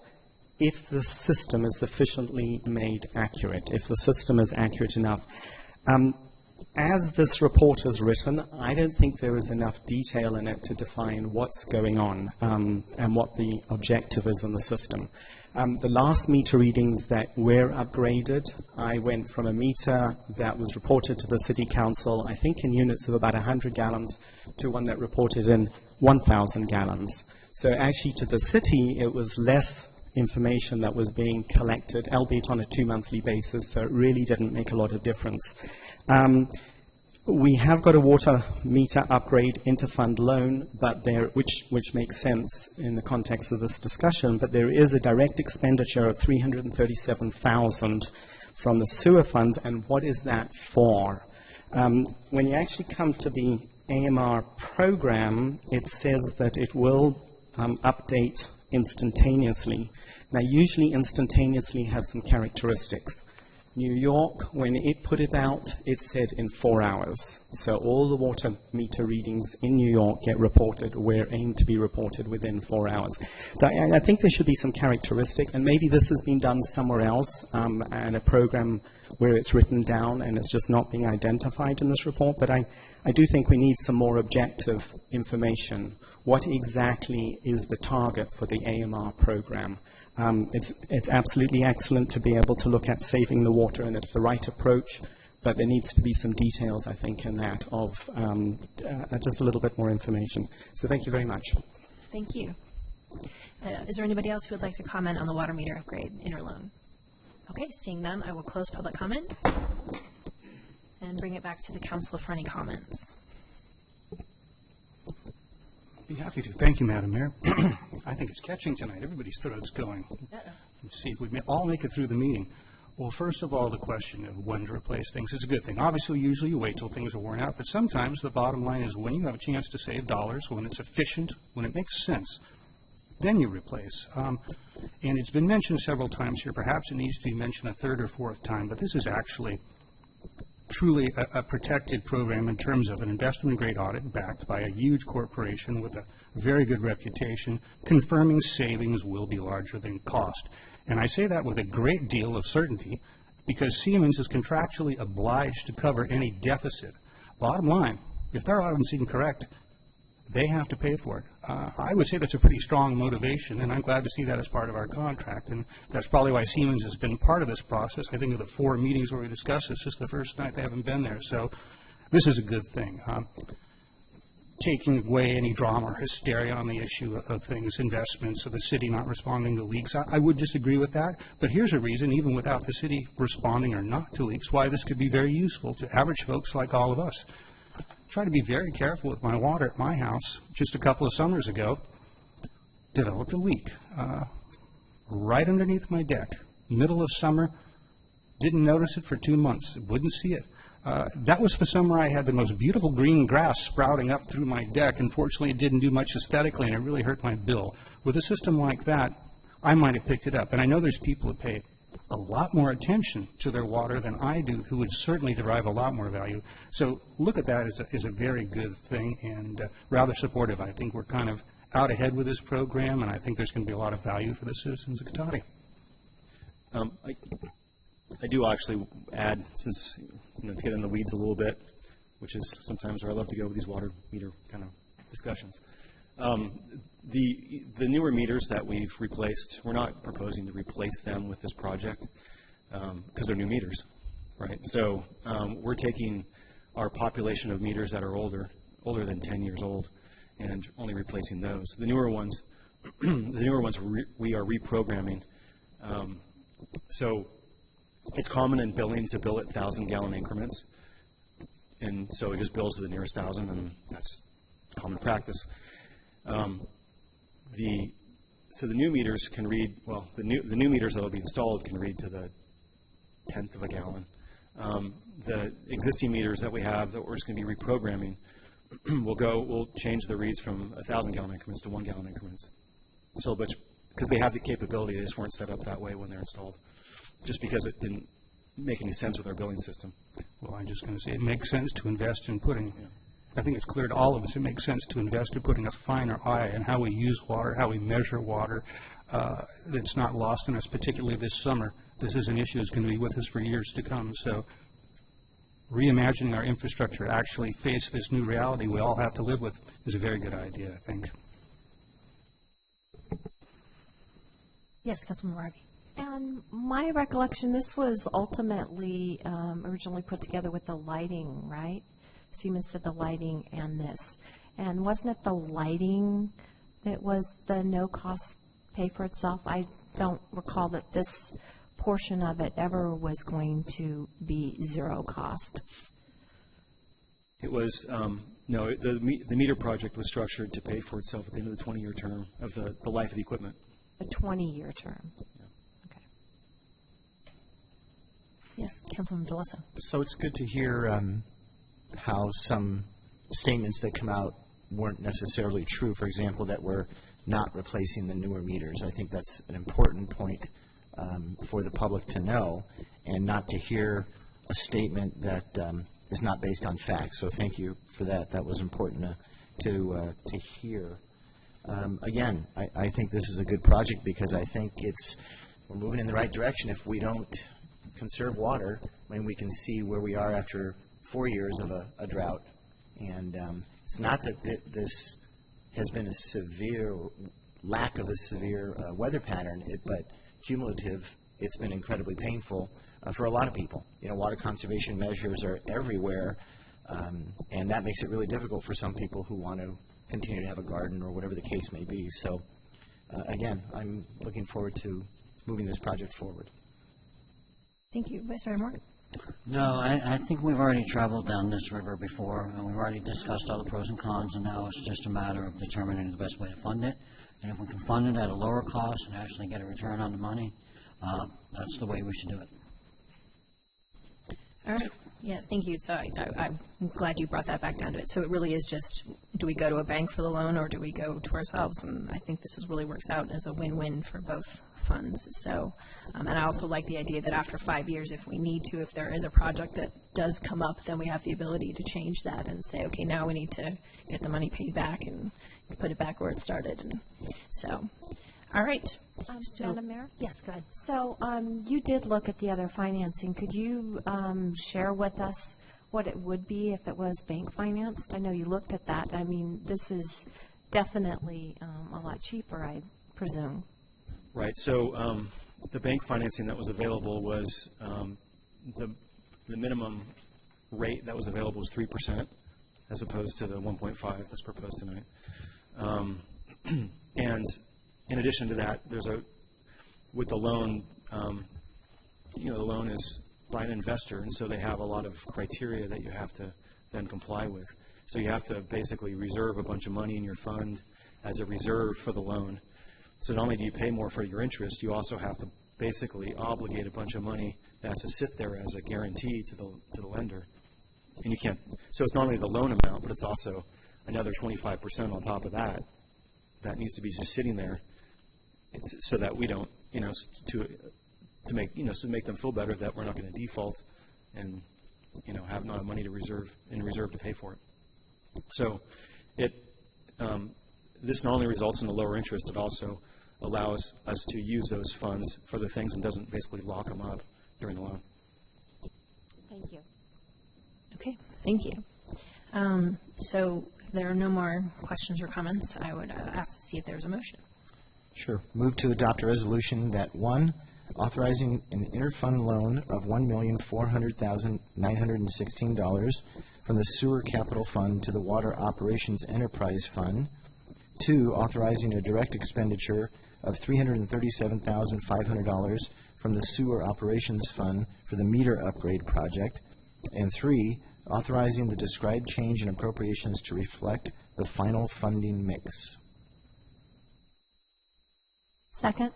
if the system is sufficiently made accurate, if the system is accurate enough. As this report is written, I don't think there is enough detail in it to define what's going on and what the objective is in the system. The last meter readings that were upgraded, I went from a meter that was reported to the City Council, I think in units of about 100 gallons, to one that reported in 1,000 gallons. So actually to the city, it was less information that was being collected, albeit on a 2-monthly basis, so it really didn't make a lot of difference. We have got a water meter upgrade interfund loan, but which makes sense in the context of this discussion, but there is a direct expenditure of $337,000 from the sewer fund, and what is that for? When you actually come to the AMR program, it says that it will update instantaneously. Now, usually instantaneously has some characteristics. New York, when it put it out, it said in 4 hours. So all the water meter readings in New York get reported, or aimed to be reported within 4 hours. So I think there should be some characteristic, and maybe this has been done somewhere else, and a program where it's written down and it's just not being identified in this report. But I do think we need some more objective information. What exactly is the target for the AMR program? It's absolutely excellent to be able to look at saving the water, and it's the right approach, but there needs to be some details, I think, in that of just a little bit more information. So thank you very much. Thank you. Is there anybody else who would like to comment on the water meter upgrade interloan? Okay, seeing none, I will close public comment and bring it back to the council for any comments. Be happy to. Thank you, Madam Mayor. I think it's catching tonight. Everybody's throat's going. Let's see if we all make it through the meeting. Well, first of all, the question of when to replace things is a good thing. Obviously, usually you wait till things are worn out, but sometimes the bottom line is when you have a chance to save dollars, when it's efficient, when it makes sense, then you replace. And it's been mentioned several times here. Perhaps it needs to be mentioned a third or fourth time, but this is actually truly a protected program in terms of an investment-grade audit backed by a huge corporation with a very good reputation, confirming savings will be larger than cost. And I say that with a great deal of certainty because Siemens is contractually obliged to cover any deficit. Bottom line, if their audit's incorrect, they have to pay for it. I would say that's a pretty strong motivation, and I'm glad to see that as part of our contract. And that's probably why Siemens has been part of this process. I think of the 4 meetings where we discussed this, this is the first night they haven't been there. So this is a good thing. Taking away any drama or hysteria on the issue of things, investments, or the city not responding to leaks, I would disagree with that. But here's a reason, even without the city responding or not to leaks, why this could be very useful to average folks like all of us. Try to be very careful with my water at my house. Just a couple of summers ago, developed a leak right underneath my deck. Middle of summer, didn't notice it for 2 months, wouldn't see it. That was the summer I had the most beautiful green grass sprouting up through my deck. Unfortunately, it didn't do much aesthetically, and it really hurt my bill. With a system like that, I might have picked it up. And I know there's people who pay a lot more attention to their water than I do, who would certainly derive a lot more value. So look at that as a very good thing and rather supportive. I think we're kind of out ahead with this program, and I think there's going to be a lot of value for the citizens of Cotati. I do actually add, since, to get in the weeds a little bit, which is sometimes where I love to go with these water meter kind of discussions. The newer meters that we've replaced, we're not proposing to replace them with this project because they're new meters, right? So we're taking our population of meters that are older than 10 years old, and only replacing those. The newer ones, we are reprogramming. So it's common in billing to bill at 1,000-gallon increments, and so it just bills to the nearest 1,000, and that's common practice. The So the new meters can read, well, the new meters that will be installed can read to the 10th of a gallon. The existing meters that we have that we're just going to be reprogramming, we'll change the reads from 1,000-gallon increments to 1-gallon increments. So, because they have the capability, they just weren't set up that way when they're installed, just because it didn't make any sense with our billing system. Well, I'm just going to say it makes sense to invest in putting, I think it's clear to all of us, it makes sense to invest in putting a finer eye on how we use water, how we measure water, that's not lost on us, particularly this summer. This is an issue that's going to be with us for years to come. So reimagining our infrastructure to actually face this new reality we all have to live with is a very good idea, I think. Yes, Councilman Rabi. And my recollection, this was ultimately originally put together with the lighting, right? Siemens did the lighting and this. And wasn't it the lighting that was the no-cost pay for itself? I don't recall that this portion of it ever was going to be zero cost. It was, no, the meter project was structured to pay for itself at the end of the 20-year term of the life of the equipment. A 20-year term. Yes, Councilman DeLosso. So it's good to hear how some statements that come out weren't necessarily true. For example, that we're not replacing the newer meters. I think that's an important point for the public to know, and not to hear a statement that is not based on facts. So thank you for that. That was important to hear. Again, I think this is a good project because I think we're moving in the right direction. If we don't conserve water, when we can see where we are after 4 years of a drought. And it's not that this has been a severe lack of a severe weather pattern, but cumulative, it's been incredibly painful for a lot of people. You know, water conservation measures are everywhere, and that makes it really difficult for some people who want to continue to have a garden or whatever the case may be. So, again, I'm looking forward to moving this project forward. Thank you. Vice Mayor Moore? No, I think we've already traveled down this river before, and we've already discussed all the pros and cons, and now it's just a matter of determining the best way to fund it. And if we can fund it at a lower cost and actually get a return on the money, that's the way we should do it. All right. Yeah, thank you. So I'm glad you brought that back down to it. So it really is just, do we go to a bank for the loan or do we go to ourselves? And I think this really works out as a win-win for both funds. So, and I also like the idea that after 5 years, if we need to, if there is a project that does come up, then we have the ability to change that and say, okay, now we need to get the money paid back and put it back where it started. And so, all right. Madam Mayor? Yes, go ahead. So you did look at the other financing. Could you share with us what it would be if it was bank financed? I know you looked at that. I mean, this is definitely a lot cheaper, I presume. Right. So the bank financing that was available was the minimum rate that was available was 3%, as opposed to the 1.5 that's proposed tonight. And in addition to that, with the loan, the loan is by an investor, and so they have a lot of criteria that you have to then comply with. So you have to basically reserve a bunch of money in your fund as a reserve for the loan. So not only do you pay more for your interest, you also have to basically obligate a bunch of money that has to sit there as a guarantee to the lender. And you can't. So it's not only the loan amount, but it's also another 25% on top of that that needs to be just sitting there, so that we don't, to make them feel better that we're not going to default and, have not money to reserve to pay for it. So this not only results in a lower interest, it also allows us to use those funds for the things and doesn't basically lock them up during the loan. Thank you. Okay, thank you. So if there are no more questions or comments, I would ask to see if there's a motion. Sure. Move to adopt a resolution that, 1, authorizing an interfund loan of $1,400,916 from the Sewer Capital Fund to the Water Operations Enterprise Fund. 2, authorizing a direct expenditure of $337,500 from the Sewer Operations Fund for the meter upgrade project. And 3, authorizing the described change in appropriations to reflect the final funding mix. Second?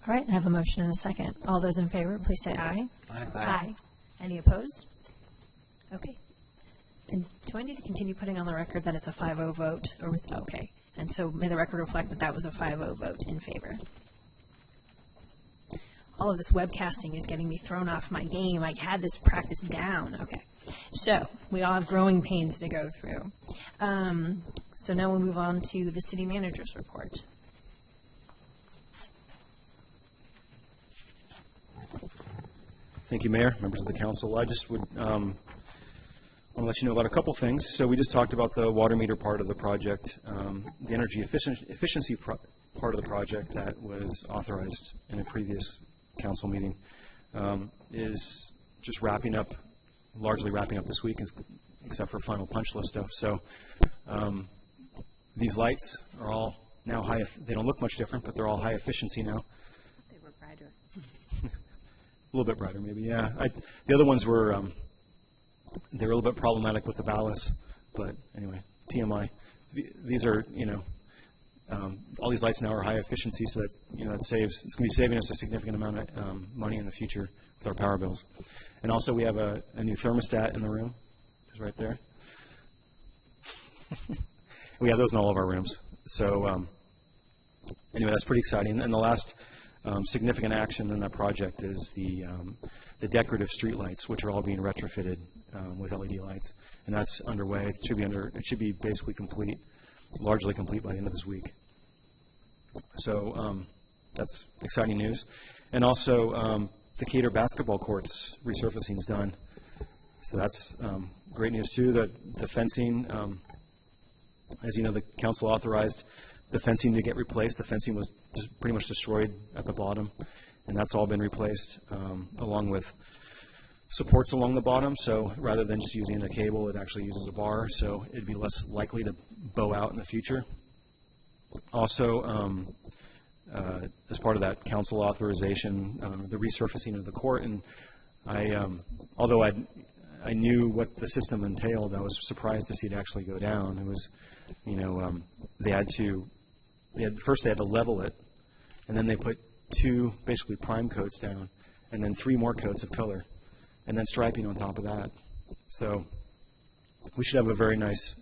All right, I have a motion and a second. All those in favor, please say aye. Aye. Any opposed? Okay. And do I need to continue putting on the record that it's a 5-0 vote, or was, okay. And so may the record reflect that that was a 5-0 vote in favor. All of this webcasting is getting me thrown off my game. I had this practice down. Okay. So we all have growing pains to go through. So now we'll move on to the city manager's report. Thank you, Mayor, members of the council. I just would want to let you know about a couple things. So we just talked about the water meter part of the project. The energy efficiency part of the project that was authorized in a previous council meeting is just largely wrapping up this week, except for final punch list stuff. So these lights are all now they don't look much different, but they're all high efficiency now. They were brighter. A little bit brighter, maybe, yeah. The other ones were, they were a little bit problematic with the ballast, but anyway, TMI. These are, all these lights now are high efficiency, so that, it's going to be saving us a significant amount of money in the future with our power bills. And also, we have a new thermostat in the room, just right there. We have those in all of our rooms. So, anyway, that's pretty exciting. And the last significant action in that project is the decorative street lights, which are all being retrofitted with LED lights, and that's underway. It should be basically largely complete by the end of this week. So that's exciting news. And also the Cater basketball courts resurfacing is done, so that's great news too. The fencing, as you know, the council authorized the fencing to get replaced. The fencing was pretty much destroyed at the bottom, and that's all been replaced, along with supports along the bottom. So rather than just using a cable, it actually uses a bar, so it'd be less likely to bow out in the future. Also, as part of that council authorization, the resurfacing of the court, and although I knew what the system entailed, I was surprised to see it actually go down. It was, first they had to level it, and then they put 2 basically prime coats down, and then 3 more coats of color, and then striping on top of that. So we should have a very nice,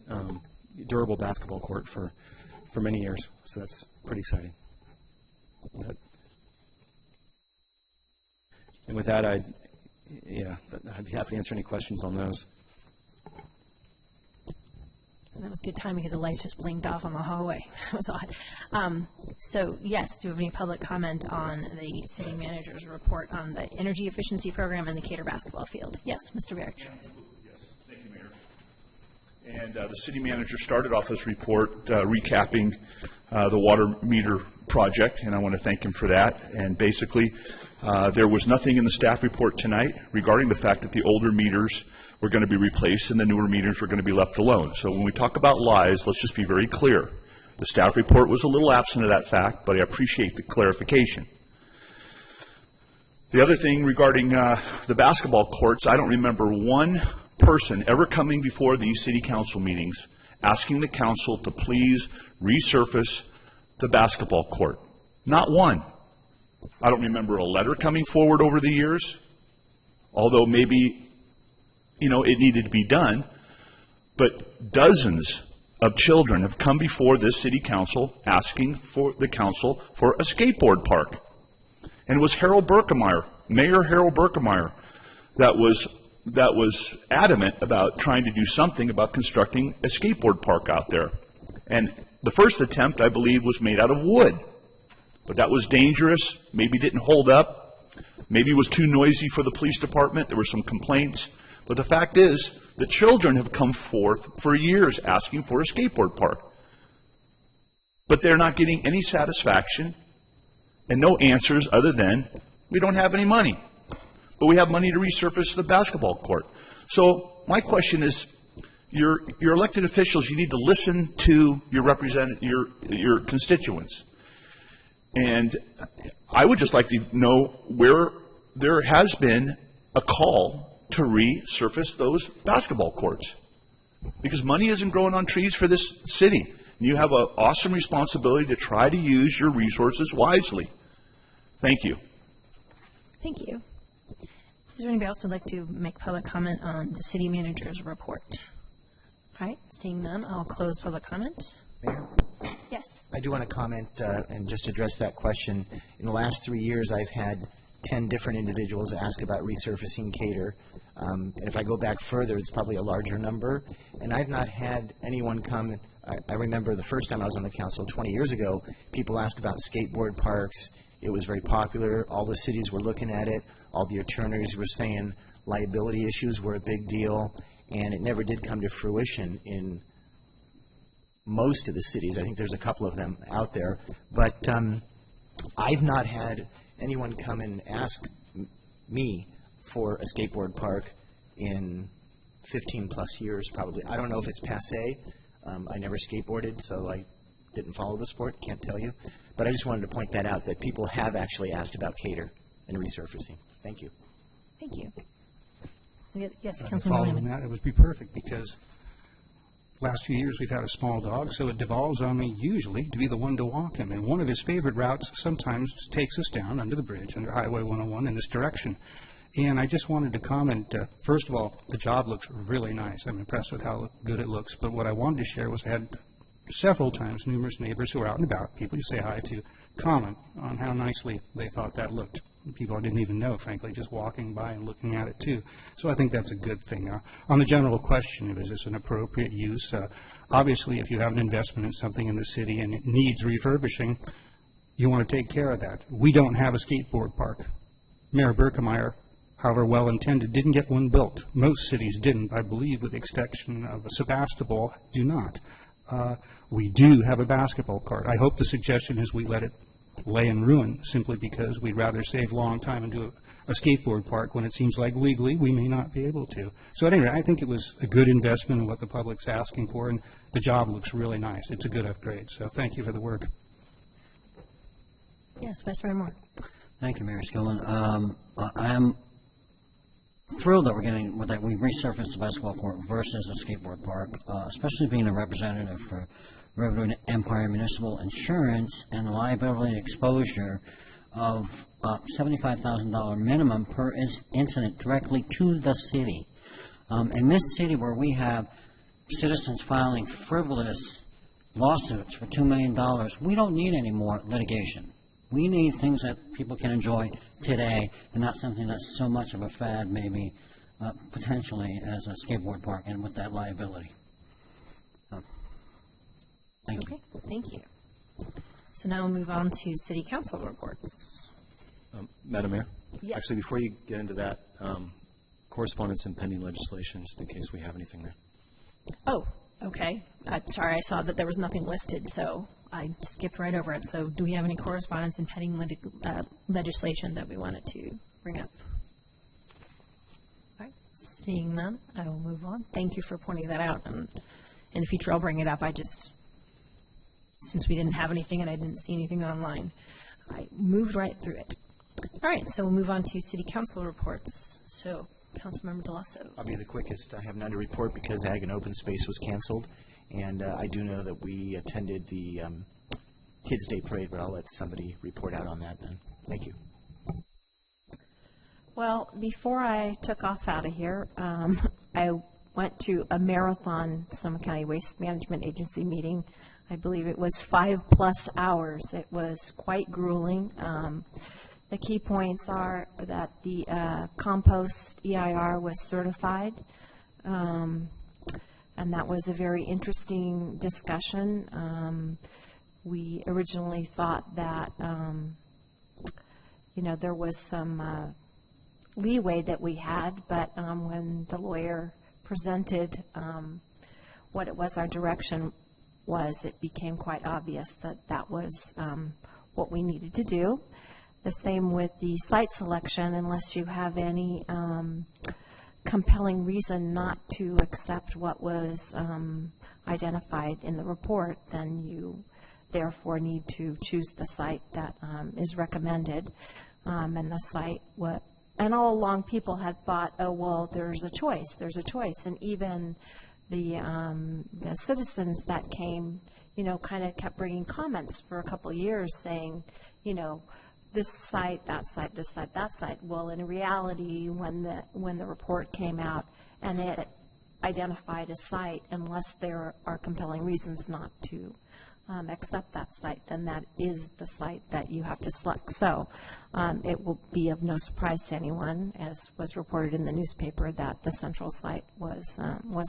durable basketball court for many years. So that's pretty exciting. And with that, I'd be happy to answer any questions on those. And that was good timing because the lights just blinked off on the hallway. That was odd. So, yes, do you have any public comment on the city manager's report on the energy efficiency program and the Cater basketball field? Yes, Mr. Barrett. Yes, thank you, Mayor. And the city manager started off this report recapping the water meter project, and I want to thank him for that. And basically, there was nothing in the staff report tonight regarding the fact that the older meters were going to be replaced and the newer meters were going to be left alone. So when we talk about lies, let's just be very clear. The staff report was a little absent of that fact, but I appreciate the clarification. The other thing regarding the basketball courts, I don't remember one person ever coming before these city council meetings asking the council to please resurface the basketball court. Not one. I don't remember a letter coming forward over the years, although maybe it needed to be done, but dozens of children have come before this city council asking for the council for a skateboard park. And it was Mayor Harold Berkemeyer, that was adamant about trying to do something about constructing a skateboard park out there. And the first attempt, I believe, was made out of wood, but that was dangerous, maybe didn't hold up, maybe was too noisy for the police department. There were some complaints. But the fact is, the children have come forth for years asking for a skateboard park. But they're not getting any satisfaction and no answers other than, we don't have any money. But we have money to resurface the basketball court. So my question is, your elected officials, you need to listen to your constituents. And I would just like to know where there has been a call to resurface those basketball courts, because money isn't growing on trees for this city. And you have an awesome responsibility to try to use your resources wisely. Thank you. Thank you. Is there anybody else who would like to make public comment on the city manager's report? All right, seeing none, I'll close public comment. Mayor? Yes. I do want to comment and just address that question. In the last 3 years, I've had 10 different individuals ask about resurfacing Cater. And if I go back further, it's probably a larger number. And I've not had anyone come. I remember the first time I was on the council 20 years ago, people asked about skateboard parks. It was very popular. All the cities were looking at it. All the attorneys were saying liability issues were a big deal. And it never did come to fruition in most of the cities. I think there's a couple of them out there. But I've not had anyone come and ask me for a skateboard park in 15 plus years probably. I don't know if it's passé. I never skateboarded, so I didn't follow the sport, can't tell you. But I just wanted to point that out, that people have actually asked about Cater and resurfacing. Thank you. Thank you. Yes, To Councilman follow on Lehman. that, it would be perfect, because last few years we've had a small dog, so it devolves on me usually to be the one to walk him. And one of his favorite routes sometimes takes us down under the bridge, under Highway 101 in this direction. And I just wanted to comment, first of all, the job looks really nice. I'm impressed with how good it looks. But what I wanted to share was I had several times numerous neighbors who were out and about, people you say hi to, comment on how nicely they thought that looked. People I didn't even know, frankly, just walking by and looking at it too. So I think that's a good thing. On the general question of is this an appropriate use, obviously if you have an investment in something in the city and it needs refurbishing, you want to take care of that. We don't have a skateboard park. Mayor Berkemeyer, however well-intended, didn't get one built. Most cities didn't, I believe, with the exception of Sebastopol, do not. We do have a basketball court. I hope the suggestion is we let it lay in ruin simply because we'd rather save long time and do a skateboard park when it seems like legally we may not be able to. So at any rate, I think it was a good investment in what the public's asking for, and the job looks really nice. It's a good upgrade, so thank you for the work. Yes, Vice Mayor Moore. Thank you, Mayor Skillen. I am thrilled that we've resurfaced the basketball court versus a skateboard park, especially being a representative for Revenue Empire Municipal Insurance and the liability exposure of $75,000 minimum per incident directly to the city. In this city where we have citizens filing frivolous lawsuits for $2 million, we don't need any more litigation. We need things that people can enjoy today and not something that's so much of a fad maybe potentially as a skateboard park and with that liability. Thank you. Okay, thank you. So now we'll move on to city council reports. Madam Mayor? Yes. Actually, before you get into that, correspondence and pending legislation, just in case we have anything there. Oh, okay. I'm sorry, I saw that there was nothing listed, so I skipped right over it. So do we have any correspondence and pending legislation that we wanted to bring up? All right, seeing none, I will move on. Thank you for pointing that out. And in the future, I'll bring it up. Since we didn't have anything and I didn't see anything online, I moved right through it. All right, so we'll move on to city council reports. So, Councilmember Delasso. I'll be the quickest. I have none to report because Ag and Open Space was canceled. And I do know that we attended the Kids' Day Parade, but I'll let somebody report out on that then. Thank you. Well, before I took off out of here, I went to a marathon Sonoma County Waste Management Agency meeting. I believe it was 5+ hours. It was quite grueling. The key points are that the compost EIR was certified, and that was a very interesting discussion. We originally thought that, there was some leeway that we had, but when the lawyer presented what it was our direction was, it became quite obvious that that was what we needed to do. The same with the site selection, unless you have any compelling reason not to accept what was identified in the report, then you therefore need to choose the site that is recommended. And the site, and all along people had thought, oh, well, there's a choice. And even the citizens that came, kind of kept bringing comments for a couple of years saying, this site, that site, this site, that site. Well, in reality, when the report came out and it identified a site, unless there are compelling reasons not to accept that site, then that is the site that you have to select. So it will be of no surprise to anyone, as was reported in the newspaper, that the central site was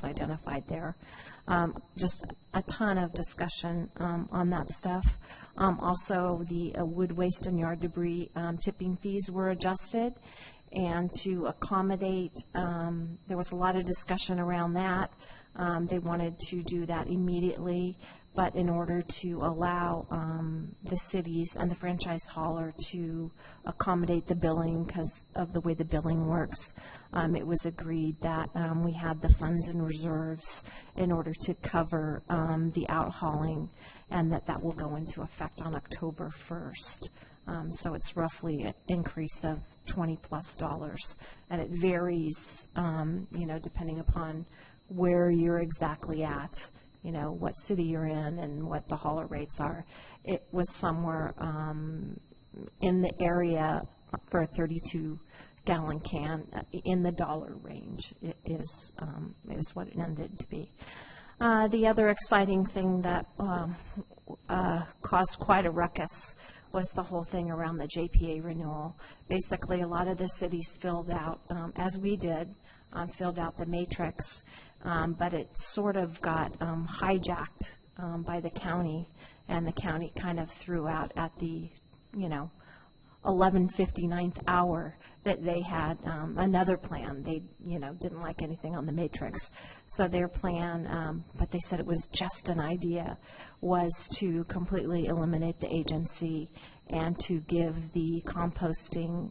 identified there. Just a ton of discussion on that stuff. Also, the wood waste and yard debris tipping fees were adjusted, and to accommodate, there was a lot of discussion around that. They wanted to do that immediately, but in order to allow the cities and the franchise hauler to accommodate the billing because of the way the billing works, it was agreed that we had the funds and reserves in order to cover the out-hauling, and that will go into effect on October 1st. So it's roughly an increase of $20+, and it varies, depending upon where you're exactly at, what city you're in and what the hauler rates are. It was somewhere in the area for a 32-gallon can in the dollar range is what it ended to be. The other exciting thing that caused quite a ruckus was the whole thing around the JPA renewal. Basically, a lot of the cities filled out, as we did, filled out the matrix, but it sort of got hijacked by the county, and the county kind of threw out at the, 11:59th hour that they had another plan. They, didn't like anything on the matrix. So their plan, but they said it was just an idea, was to completely eliminate the agency and to give the composting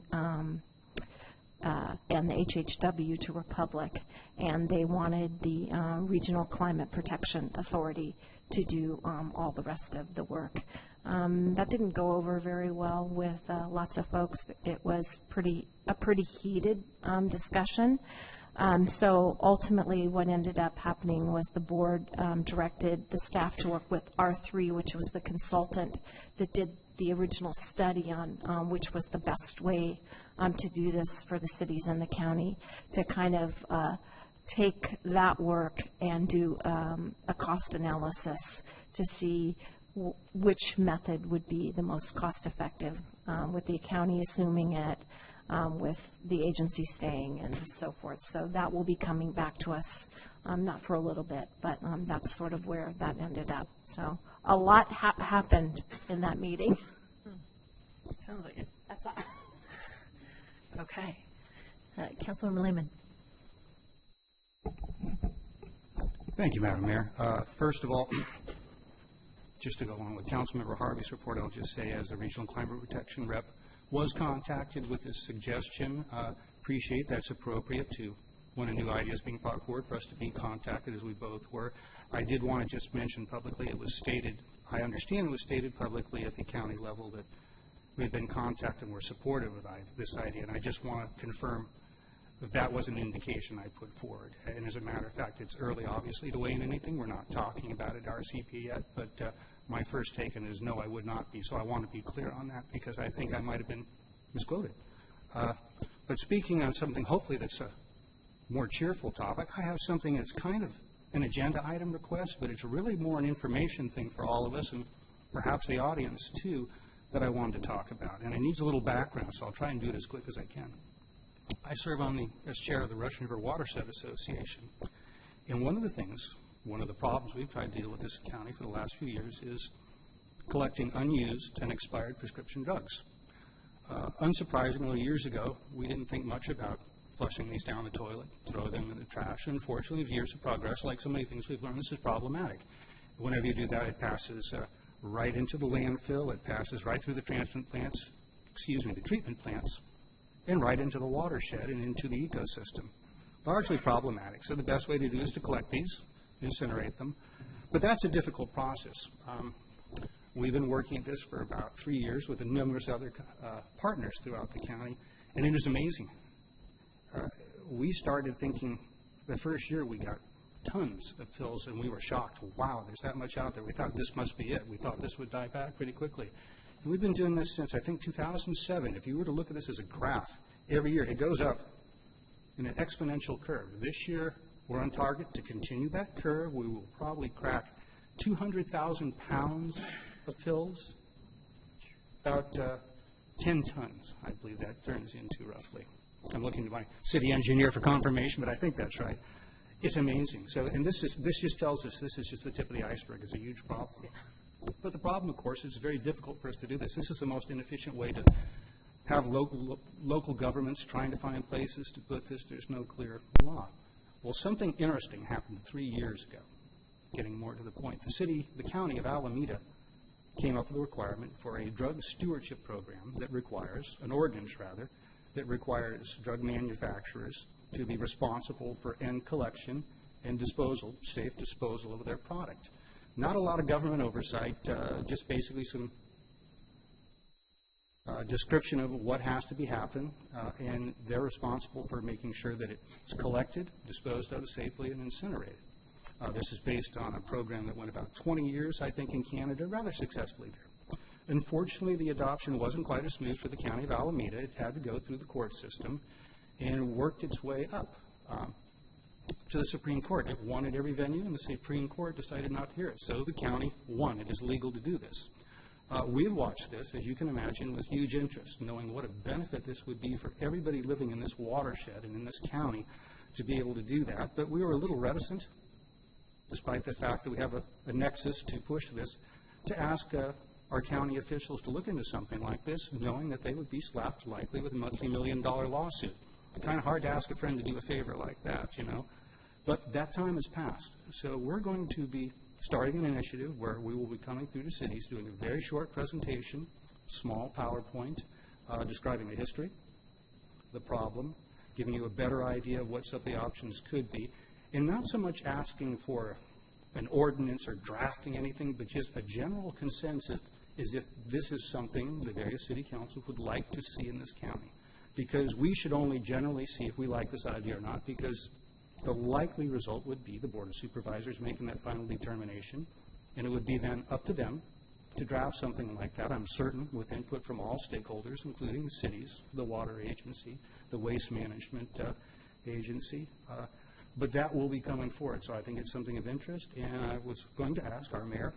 and the HHW to Republic, and they wanted the Regional Climate Protection Authority to do all the rest of the work. That didn't go over very well with lots of folks. It was a pretty heated discussion. So ultimately what ended up happening was the board directed the staff to work with R3, which was the consultant that did the original study on which was the best way to do this for the cities and the county, to kind of take that work and do a cost analysis to see which method would be the most cost effective, with the county assuming it, with the agency staying and so forth. So that will be coming back to us, not for a little bit, but that's sort of where that ended up. So a lot happened in that meeting. Sounds like it. That's all. Okay. Councilwoman Lehman. Thank you, Madam Mayor. First of all, just to go along with Councilmember Harvey's report, I'll just say, as the Regional Climate Protection Rep was contacted with this suggestion, appreciate that's appropriate to, when a new idea is being brought forward, for us to be contacted, as we both were. I did want to just mention publicly, it was stated, I understand it was stated publicly at the county level that we had been contacted and were supportive of this idea, and I just want to confirm that that was an indication I put forward. And as a matter of fact, it's early, obviously, to weigh in anything. We're not talking about it at RCP yet, but my first take is no, I would not be. So I want to be clear on that, because I think I might have been misquoted. But speaking on something hopefully that's a more cheerful topic, I have something that's kind of an agenda item request, but it's really more an information thing for all of us and perhaps the audience too, that I wanted to talk about. And it needs a little background, so I'll try and do it as quick as I can. I serve as chair of the Russian River Watershed Association. And one of the problems we've tried to deal with this county for the last few years is collecting unused and expired prescription drugs. Unsurprisingly, years ago, we didn't think much about flushing these down the toilet, throw them in the trash. Unfortunately, with years of progress, like so many things we've learned, this is problematic. Whenever you do that, it passes right into the landfill, it passes right through the treatment plants, and right into the watershed and into the ecosystem. Largely problematic. So the best way to do is to collect these, incinerate them. But that's a difficult process. We've been working at this for about 3 years with numerous other partners throughout the county, and it is amazing. We started thinking the first year we got tons of pills, and we were shocked. Wow, there's that much out there. We thought this must be it. We thought this would die back pretty quickly. And we've been doing this since, I think, 2007. If you were to look at this as a graph, every year it goes up in an exponential curve. This year, we're on target to continue that curve. We will probably crack 200,000 pounds of pills, about 10 tons, I believe that turns into roughly. I'm looking to my city engineer for confirmation, but I think that's right. It's amazing. So, and this just tells us this is just the tip of the iceberg. It's a huge problem. But the problem, of course, is it's very difficult for us to do this. This is the most inefficient way to have local governments trying to find places to put this. There's no clear law. Well, something interesting happened 3 years ago, getting more to the point. The county of Alameda came up with a requirement for a drug stewardship program that requires, an ordinance rather, that requires drug manufacturers to be responsible for end collection and disposal, safe disposal of their product. Not a lot of government oversight, just basically some description of what has to be happen, and they're responsible for making sure that it's collected, disposed of safely, and incinerated. This is based on a program that went about 20 years, I think, in Canada, rather successfully there. Unfortunately, the adoption wasn't quite as smooth for the county of Alameda. It had to go through the court system and worked its way up to the Supreme Court. It won at every venue, and the Supreme Court decided not to hear it. So the county won. It is legal to do this. We've watched this, as you can imagine, with huge interest, knowing what a benefit this would be for everybody living in this watershed and in this county to be able to do that. But we were a little reticent, despite the fact that we have a nexus to push this, to ask our county officials to look into something like this, knowing that they would be slapped likely with a multi-million-dollar lawsuit. It's kind of hard to ask a friend to do a favor like that, you know. But that time has passed. So we're going to be starting an initiative where we will be coming through to cities, doing a very short presentation, small PowerPoint, describing the history, the problem, giving you a better idea of what some of the options could be, and not so much asking for an ordinance or drafting anything, but just a general consensus as if this is something the various city councils would like to see in this county. Because we should only generally see if we like this idea or not, because the likely result would be the Board of Supervisors making that final determination, and it would be then up to them to draft something like that, I'm certain, with input from all stakeholders, including the cities, the water agency, the waste management agency. But that will be coming forward, so I think it's something of interest, and I was going to ask our mayor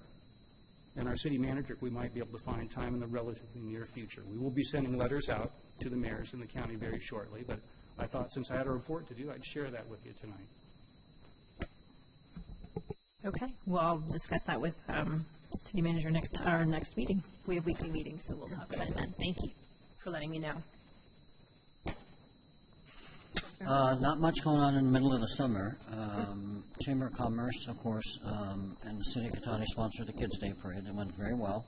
and our city manager if we might be able to find time in the relatively near future. We will be sending letters out to the mayors in the county very shortly, but I thought since I had a report to do, I'd share that with you tonight. Okay, well, I'll discuss that with city manager our next meeting. We have weekly meetings, so we'll talk about it then. Thank you for letting me know. Not much going on in the middle of the summer. Chamber of Commerce, of course, and the City of Catani sponsored the Kids' Day Parade. It went very well.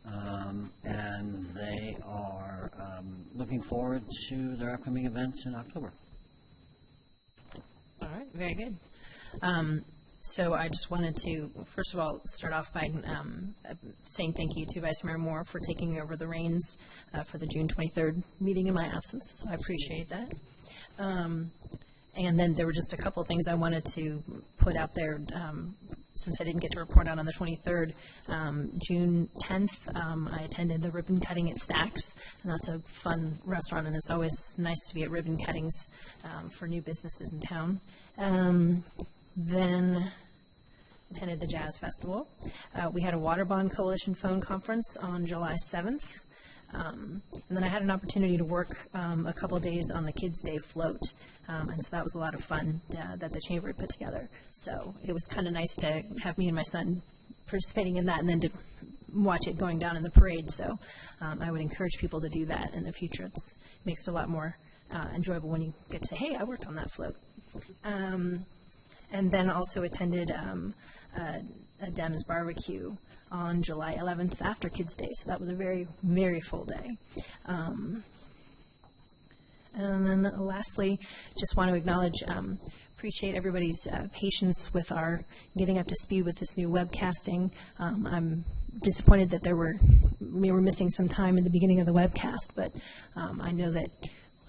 And they are looking forward to their upcoming events in October. All right, very good. So I just wanted to, first of all, start off by saying thank you to Vice Mayor Moore for taking over the reins for the June 23rd meeting in my absence, so I appreciate that. And then there were just a couple of things I wanted to put out there since I didn't get to report out on the 23rd. June 10th, I attended the ribbon cutting at Stacks, and that's a fun restaurant, and it's always nice to be at ribbon cuttings for new businesses in town. Then attended the Jazz Festival. We had a Water Bond Coalition phone conference on July 7th. And then I had an opportunity to work a couple of days on the Kids' Day float, and so that was a lot of fun that the Chamber had put together. So it was kind of nice to have me and my son participating in that and then to watch it going down in the parade. So I would encourage people to do that in the future. It makes it a lot more enjoyable when you get to say, hey, I worked on that float. And then also attended a Dems barbecue on July 11th after Kids' Day. So that was a very, very full day. And then lastly, just want to acknowledge, appreciate everybody's patience with our getting up to speed with this new webcasting. I'm disappointed that we were missing some time in the beginning of the webcast, but I know that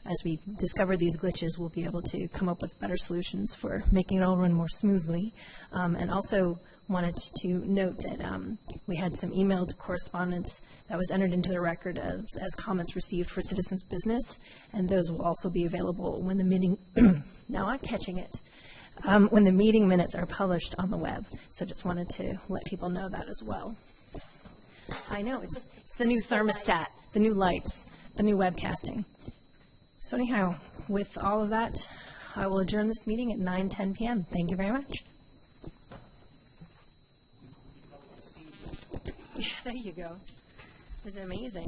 as we discover these glitches, we'll be able to come up with better solutions for making it all run more smoothly. And also wanted to note that we had some emailed correspondence that was entered into the record as comments received for citizens' business, and those will also be available when the meeting, now I'm catching it, when the meeting minutes are published on the web. So just wanted to let people know that as well. I know, it's the new thermostat, the new lights, the new webcasting. So anyhow, with all of that, I will adjourn this meeting at 9:10 p.m. Thank you very much. Yeah, there you go. It's amazing.